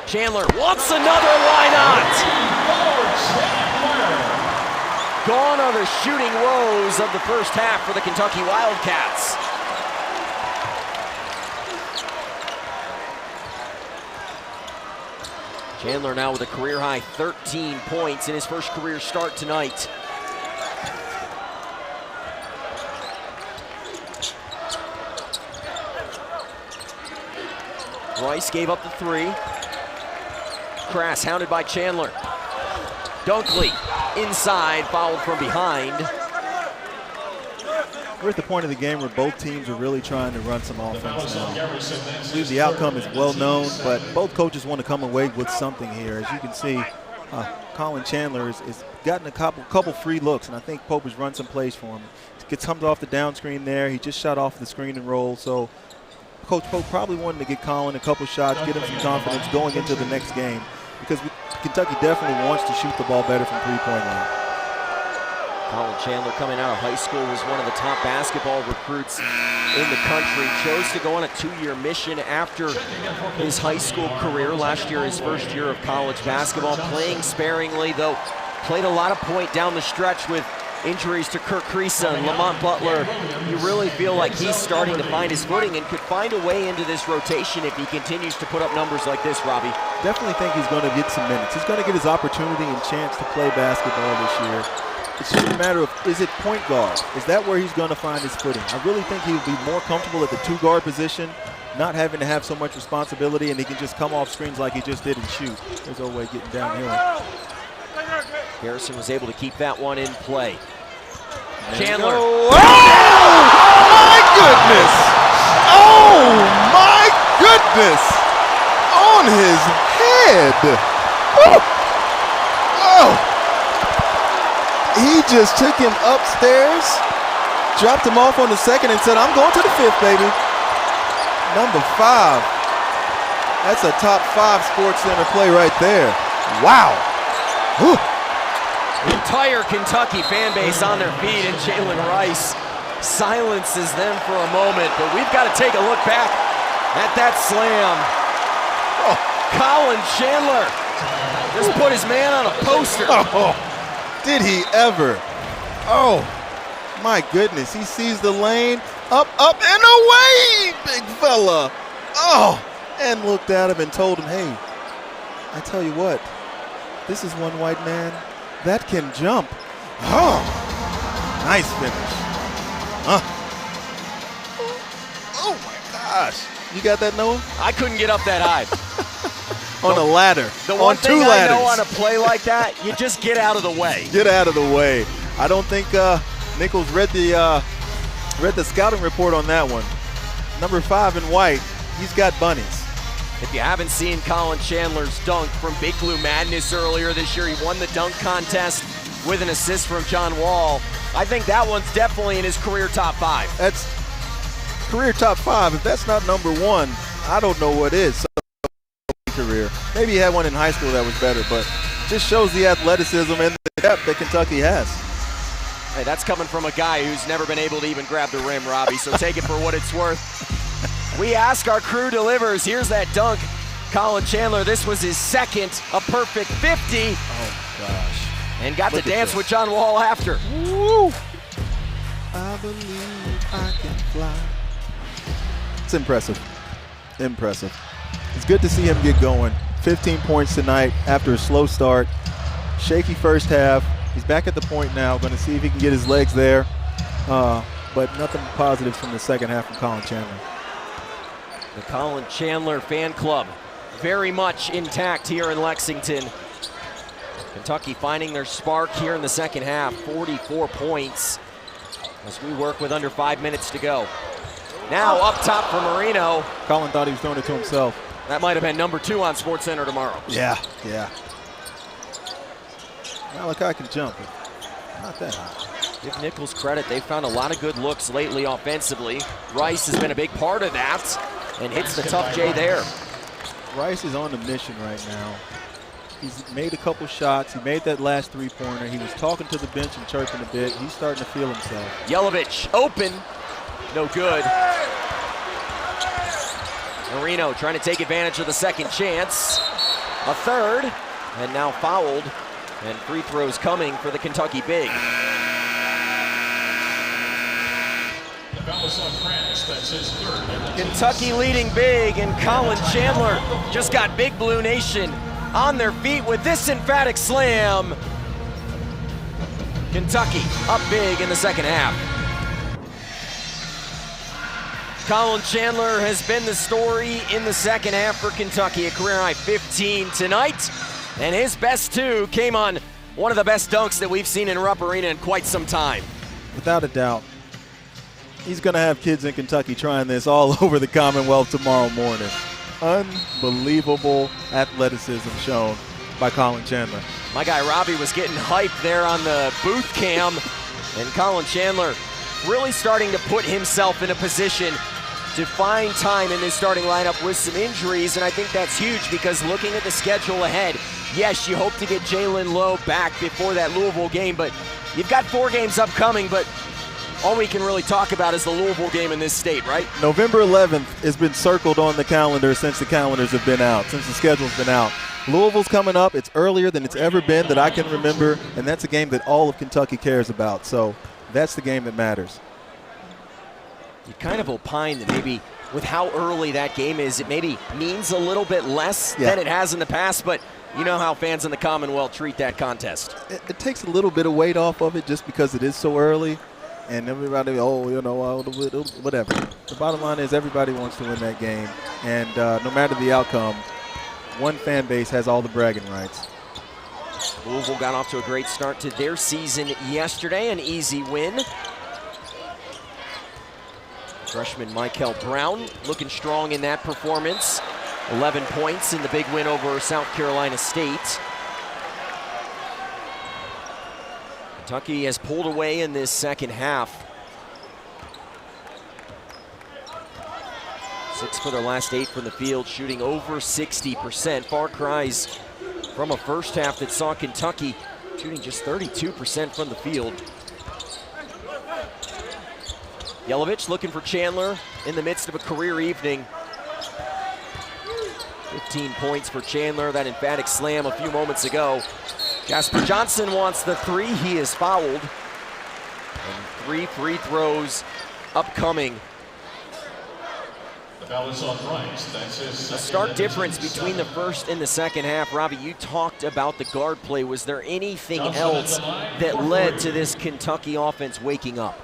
Chandler wants another, why not? Gone are the shooting woes of the first half for the Kentucky Wildcats. Chandler now with a career-high 13 points in his first career start tonight. Rice gave up the 3. Crass hounded by Chandler. Dunkley inside, fouled from behind. We're at the point of the game where both teams are really trying to run some offense now. I believe the outcome is well known, but both coaches want to come away with something here. As you can see, Colin Chandler has gotten a couple free looks, and I think Pope has run some plays for him. Gets comes off the down screen there. He just shot off the screen and roll. So Coach Pope probably wanted to get Colin a couple shots, get him some confidence going into the next game, because Kentucky definitely wants to shoot the ball better from three-point line. Colin Chandler, coming out of high school, was one of the top basketball recruits in the country. Chose to go on a 2-year mission after his high school career. Last year, his first year of college basketball, playing sparingly, though played a lot of point down the stretch with injuries to Kirk Creesa and Lamont Butler. You really feel like he's starting to find his footing and could find a way into this rotation if he continues to put up numbers like this, Robbie. Definitely think he's going to get some minutes. He's going to get his opportunity and chance to play basketball this year. It's just a matter of, is it point guard? Is that where he's going to find his footing? I really think he would be more comfortable at the 2-guard position, not having to have so much responsibility, and he can just come off screens like he just did and shoot. There's Oway getting downhill. Garrison was able to keep that one in play. Chandler. Oh, my goodness! Oh, my goodness! On his head! Oh! Oh! He just took him upstairs, dropped him off on the second, and said, I'm going to the 5th, baby. Number 5. That's a top 5 Sports Center play right there. Wow. Whew. The entire Kentucky fan base on their feet, and Jalen Rice silences them for a moment, but we've got to take a look back at that slam. Oh, Colin Chandler just put his man on a poster. Oh, did he ever? Oh, my goodness. He sees the lane, Up, and away, big fella. Oh, and looked at him and told him, hey, I tell you what, this is one white man that can jump. Oh, nice finish. Oh my gosh. You got that, Noah? I couldn't get up that high. On a ladder. The one on thing two I ladders. know on a play like that, you just get out of the way. Get out of the way. I don't think Nicolls read the scouting report on that one. Number 5 in white, he's got bunnies. If you haven't seen Colin Chandler's dunk from Big Blue Madness earlier this year, he won the dunk contest with an assist from John Wall. I think that one's definitely in his career top 5. That's career top 5. If that's not number 1, I don't know what is. Career. Maybe he had one in high school that was better, but just shows the athleticism and the depth that Kentucky has. Hey, that's coming from a guy who's never been able to even grab the rim, Robbie, so take it for what it's worth. We ask, our crew delivers. Here's that dunk. Colin Chandler, this was his second, a perfect 50. Oh, gosh. And got Look to at dance this. with John Wall after. Woo! I believe I can fly. It's impressive. Impressive. It's good to see him get going. 15 points tonight after a slow start. Shaky first half. He's back at the point now. Going to see if he can get his legs there. But nothing positives from the second half from Colin Chandler. The Colin Chandler fan club very much intact here in Lexington. Kentucky finding their spark here in the second half. 44 points as we work with under 5 minutes to go. Now up top for Marino. Colin thought he was throwing it to himself. That might have been number 2 on SportsCenter tomorrow. Yeah. Malachi can jump, but not that high. Give Nicolls credit. They found a lot of good looks lately offensively. Rice has been a big part of that and hits the tough J there. Rice is on a mission right now. He's made a couple shots. He made that last three-pointer. He was talking to the bench and chirping a bit. He's starting to feel himself. Yelovich open. No good. Marino trying to take advantage of the second chance. A third, and now fouled. And free throws coming for the Kentucky big. The foul is on Krantz. That's his third. Kentucky leading big, and Colin Chandler just got Big Blue Nation on their feet with this emphatic slam. Kentucky up big in the second half. Colin Chandler has been the story in the second half for Kentucky. A career high 15 tonight, and his best 2 came on one of the best dunks that we've seen in Rupp Arena in quite some time. Without a doubt. He's going to have kids in Kentucky trying this all over the Commonwealth tomorrow morning. Unbelievable athleticism shown by Colin Chandler. My guy Robbie was getting hyped there on the booth cam, and Colin Chandler really starting to put himself in a position to find time in this starting lineup with some injuries, and I think that's huge because looking at the schedule ahead, yes, you hope to get Jalen Lowe back before that Louisville game, but you've got 4 games upcoming, but all we can really talk about is the Louisville game in this state, right? November 11th has been circled on the calendar since the calendars have been out, since the schedule's been out. Louisville's coming up. It's earlier than it's ever been that I can remember, and that's a game that all of Kentucky cares about, so that's the game that matters. You kind of opine that maybe with how early that game is, it maybe means a little bit less than it has in the past, but you know how fans in the Commonwealth treat that contest. It takes a little bit of weight off of it just because it is so early, and everybody, whatever. The bottom line is everybody wants to win that game, and no matter the outcome, one fan base has all the bragging rights. Louisville got off to a great start to their season yesterday, an easy win. Freshman Michael Brown looking strong in that performance. 11 points in the big win over South Carolina State. Kentucky has pulled away in this second half. 6 for their last 8 from the field, shooting over 60%. Far cries from a first half that saw Kentucky shooting just 32% from the field. Yelovich looking for Chandler in the midst of a career evening. 15 points for Chandler, that emphatic slam a few moments ago. Jasper Johnson wants the 3, he is fouled. And 3 free throws upcoming. The foul is on Rice. That's his A second stark and difference team's between the second. first and the second half. Robbie, you talked about the guard play. Was there anything Johnson else at the line that for led three. to this Kentucky offense waking up?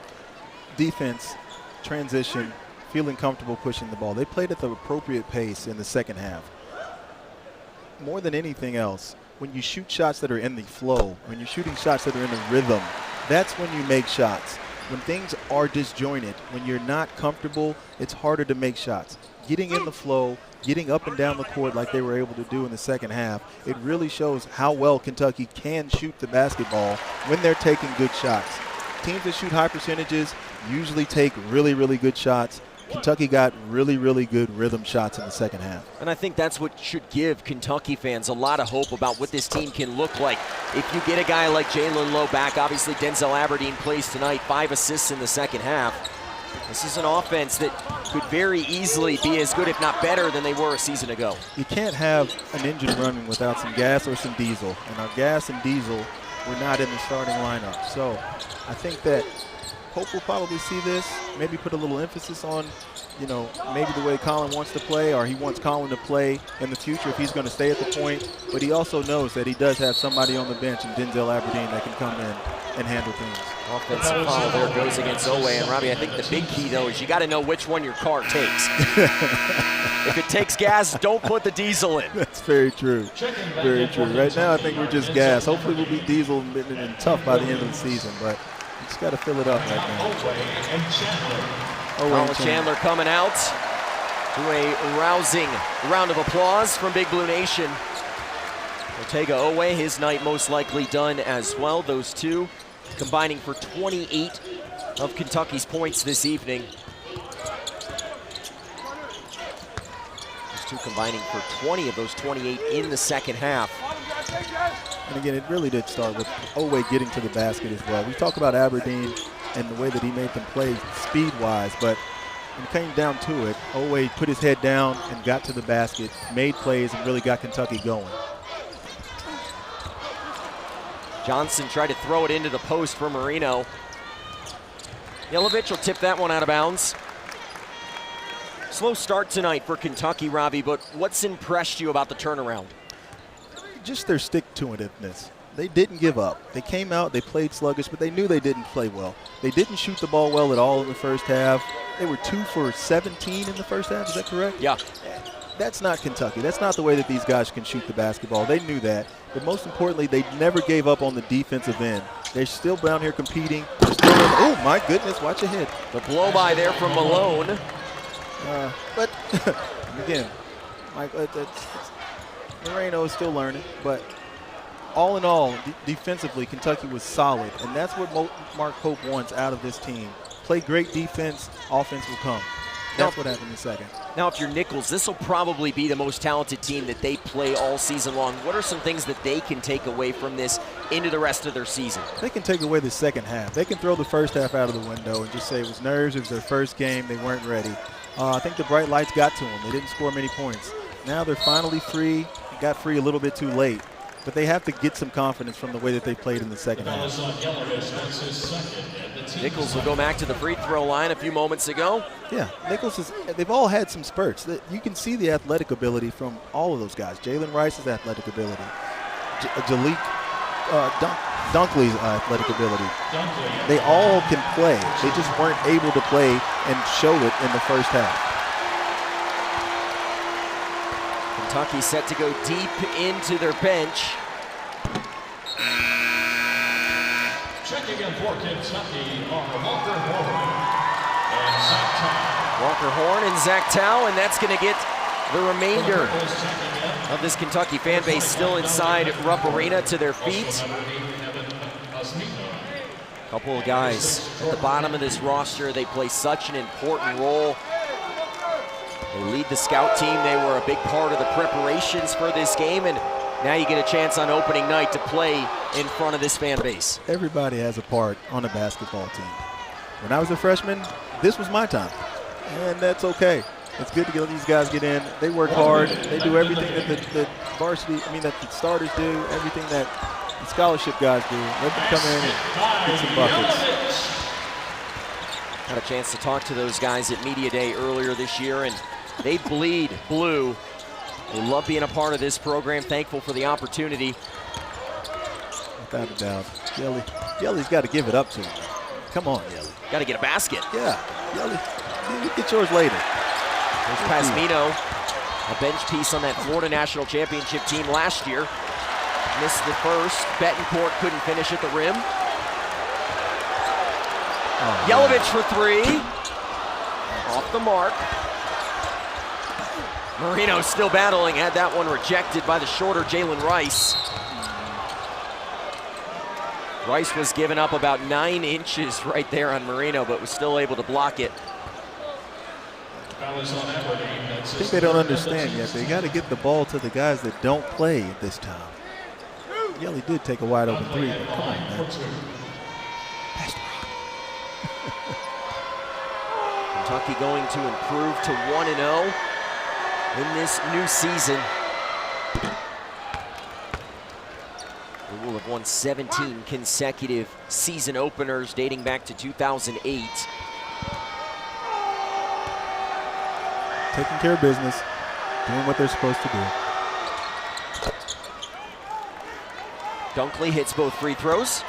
Defense, transition, feeling comfortable pushing the ball. They played at the appropriate pace in the second half. More than anything else, when you shoot shots that are in the flow, when you're shooting shots that are in the rhythm, that's when you make shots. When things are disjointed, when you're not comfortable, it's harder to make shots. Getting in the flow, getting up and down the court like they were able to do in the second half, it really shows how well Kentucky can shoot the basketball when they're taking good shots. Teams that shoot high percentages usually take really, really good shots. Kentucky got really, really good rhythm shots in the second half. And I think that's what should give Kentucky fans a lot of hope about what this team can look like. If you get a guy like Jalen Lowe back, obviously Denzel Aberdeen plays tonight, 5 assists in the second half. This is an offense that could very easily be as good, if not better, than they were a season ago. You can't have an engine running without some gas or some diesel. And our gas and diesel were not in the starting lineup. So I think that Hope will probably see this, maybe put a little emphasis on, you know, maybe the way Colin wants to play, or he wants Colin to play in the future if he's going to stay at the point. But he also knows that he does have somebody on the bench in Denzel Aberdeen that can come in and handle things. Offensive foul there goes against Owe. And Robbie, I think the big key, though, is you got to know which one your car takes. If it takes gas, don't put the diesel in. That's very true. Very true. Right now, I think we're just gas. Hopefully, we'll be diesel and tough by the end of the season. But you just got to fill it up right now. Colin Chandler coming out to a rousing round of applause from Big Blue Nation. Ortega Owe, his night most likely done as well. Those two combining for 28 of Kentucky's points this evening. Those two combining for 20 of those 28 in the second half. And again, it really did start with Owe getting to the basket as well. We talk about Aberdeen and the way that he made them play speed-wise, but when it came down to it, Owe put his head down and got to the basket, made plays, and really got Kentucky going. Johnson tried to throw it into the post for Marino. Yelovich will tip that one out of bounds. Slow start tonight for Kentucky, Robbie, but what's impressed you about the turnaround? Just their stick-to-itiveness. They didn't give up. They came out, they played sluggish, but they knew they didn't play well. They didn't shoot the ball well at all in the first half. They were 2 for 17 in the first half, is that correct? Yeah. That's not Kentucky. That's not the way that these guys can shoot the basketball. They knew that. But most importantly, they never gave up on the defensive end. They're still down here competing. Oh, my goodness, watch your head. The blow-by there from Malone. But, again, Moreno is still learning. But all in all, defensively, Kentucky was solid. And that's what Mark Pope wants out of this team. Play great defense, offense will come. That's what happened in the second. Now, if you're Nicolls, this will probably be the most talented team that they play all season long. What are some things that they can take away from this into the rest of their season? They can take away the second half. They can throw the first half out of the window and just say it was nerves, it was their first game, they weren't ready. I think the bright lights got to them. They didn't score many points. Now they're finally free. They got free a little bit too late. But they have to get some confidence from the way that they played in the second half. Nicolls will go back to the free throw line a few moments ago. Yeah, Nicolls they've all had some spurts. You can see the athletic ability from all of those guys. Jalen Rice's athletic ability. Jalik Dunkley's athletic ability. They all can play. They just weren't able to play and show it in the first half. Kentucky set to go deep into their bench. Checking in for Kentucky are Walker Horn and Zach Tao. Walker Horn and Zach Tao, and that's going to get the remainder of this Kentucky fan base still inside Rupp Arena to their feet. A couple of guys at the bottom of this roster. They play such an important role. They lead the scout team. They were a big part of the preparations for this game, and now you get a chance on opening night to play in front of this fan base. Everybody has a part on a basketball team. When I was a freshman, this was my time, and that's okay. It's good to get these guys get in. They work hard. They do everything that the starters do, everything that the scholarship guys do. Let them come in and get some buckets. Got a chance to talk to those guys at Media Day earlier this year, and they bleed blue. They love being a part of this program, thankful for the opportunity. Without a doubt. Yelly's got to give it up to him. Come on, Yelly. Got to get a basket. Yeah, Yelly, you get yours later. There's Pasmino, a bench piece on that Florida National Championship team last year. Missed the first. Betancourt couldn't finish at the rim. Oh, Yelovich for three. Off the mark. Marino still battling, had that one rejected by the shorter Jalen Rice. Rice was giving up about 9 inches right there on Marino, but was still able to block it. I think they don't understand yet. They got to get the ball to the guys that don't play this time. Yelly did take a wide open three, but come on, man. Kentucky going to improve to 1-0 in this new season. They will have won 17 consecutive season openers dating back to 2008. Taking care of business, doing what they're supposed to do. Dunkley hits both free throws.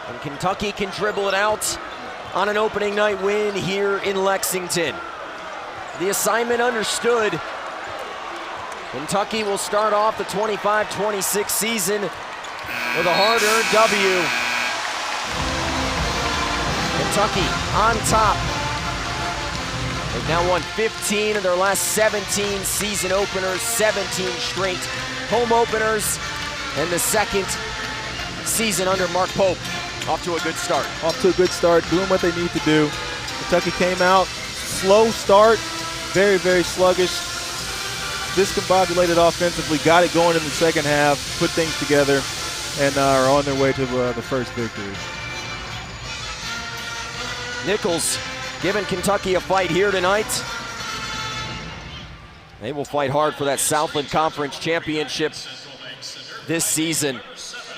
And Kentucky can dribble it out on an opening night win here in Lexington. The assignment understood. Kentucky will start off the 25-26 season with a hard-earned W. Kentucky on top. They've now won 15 of their last 17 season openers, 17 straight home openers, and the second season under Mark Pope. Off to a good start. Off to a good start, doing what they need to do. Kentucky came out, slow start, very, very sluggish. Discombobulated offensively, got it going in the second half, put things together, and are on their way to the first victory. Nicolls giving Kentucky a fight here tonight. They will fight hard for that Southland Conference Championship this season.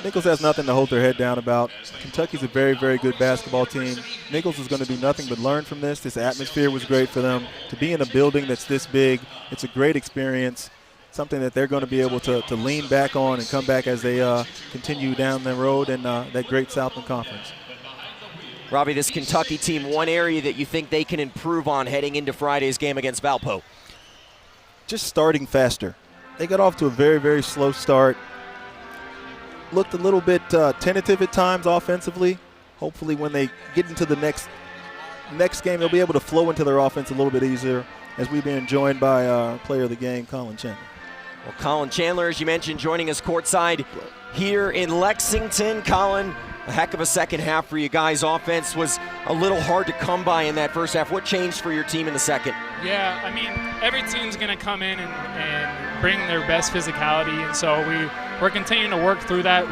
Nicolls has nothing to hold their head down about. Kentucky's a very, very good basketball team. Nicolls is going to do nothing but learn from this. This atmosphere was great for them. To be in a building that's this big, it's a great experience, something that they're going to be able to lean back on and come back as they continue down the road in that great Southland Conference. Robbie, this Kentucky team, one area that you think they can improve on heading into Friday's game against Valpo? Just starting faster. They got off to a very, very slow start. Looked a little bit tentative at times offensively. Hopefully when they get into the next game, they'll be able to flow into their offense a little bit easier, as we've been joined by our player of the game, Colin Chandler. Well, Colin Chandler, as you mentioned, joining us courtside here in Lexington. Colin, a heck of a second half for you guys. Offense was a little hard to come by in that first half. What changed for your team in the second? Yeah, I mean, every team's going to come in and bring their best physicality, and so we're continuing to work through that.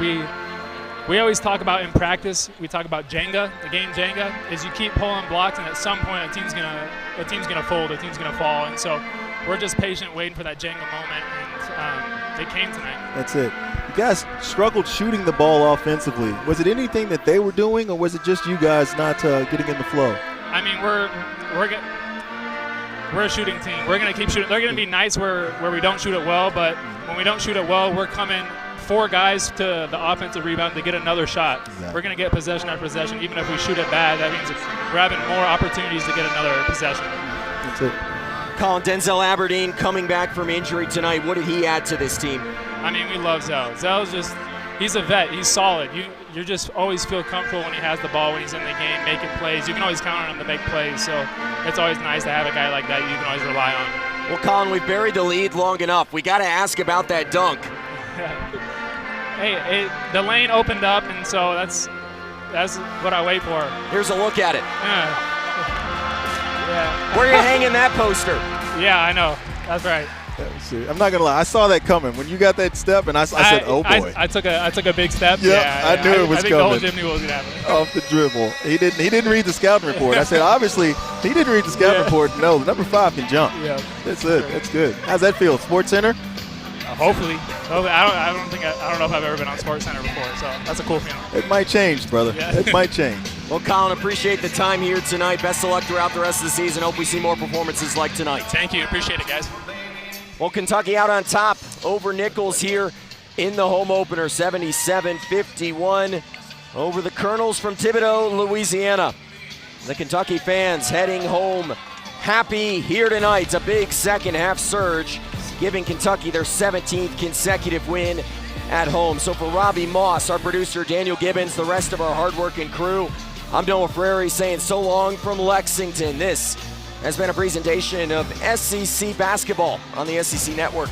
We always talk about in practice, we talk about Jenga, the game Jenga, is you keep pulling blocks, and at some point a team's gonna fold, a team's gonna fall, and so we're just patient waiting for that Jenga moment, and they came tonight. That's it. You guys struggled shooting the ball offensively. Was it anything that they were doing, or was it just you guys not getting in the flow? I mean, we're a shooting team. We're going to keep shooting. There are going to be nights where we don't shoot it well, but when we don't shoot it well, we're coming 4 guys to the offensive rebound to get another shot. Exactly. We're going to get possession after possession. Even if we shoot it bad, that means we're having more opportunities to get another possession. That's it. Colin, Denzel Aberdeen coming back from injury tonight. What did he add to this team? I mean, we love Zell. Zell's he's a vet. He's solid. You just always feel comfortable when he has the ball, when he's in the game, making plays. You can always count on him to make plays, so it's always nice to have a guy like that you can always rely on. Well, Colin, we've buried the lead long enough. We got to ask about that dunk. Hey, the lane opened up, and so that's what I wait for. Here's a look at it. Yeah. Where are you hanging that poster? Yeah, I know. That's right. I'm not gonna lie. I saw that coming when you got that step, and I said, "Oh boy!" I took a big step. Yep, yeah, I knew it was I think coming. the whole gym knew what was gonna happen. Off the dribble. He didn't read the scouting report. I said, obviously, he didn't read the scouting report. No, number 5 can jump. Yeah, that's it. That's good. How's that feel? Sports Center? Hopefully. I don't know if I've ever been on Sports Center before, so that's a cool feeling. It might change, brother. Yeah. It might change. Well, Colin, appreciate the time here tonight. Best of luck throughout the rest of the season. Hope we see more performances like tonight. Thank you. Appreciate it, guys. Well, Kentucky out on top over Nicolls here in the home opener, 77-51 over the Colonels from Thibodaux, Louisiana. The Kentucky fans heading home happy here tonight. A big second half surge, giving Kentucky their 17th consecutive win at home. So for Robbie Moss, our producer, Daniel Gibbons, the rest of our hardworking crew, I'm Noah Frary saying so long from Lexington. This has been a presentation of SEC Basketball on the SEC Network.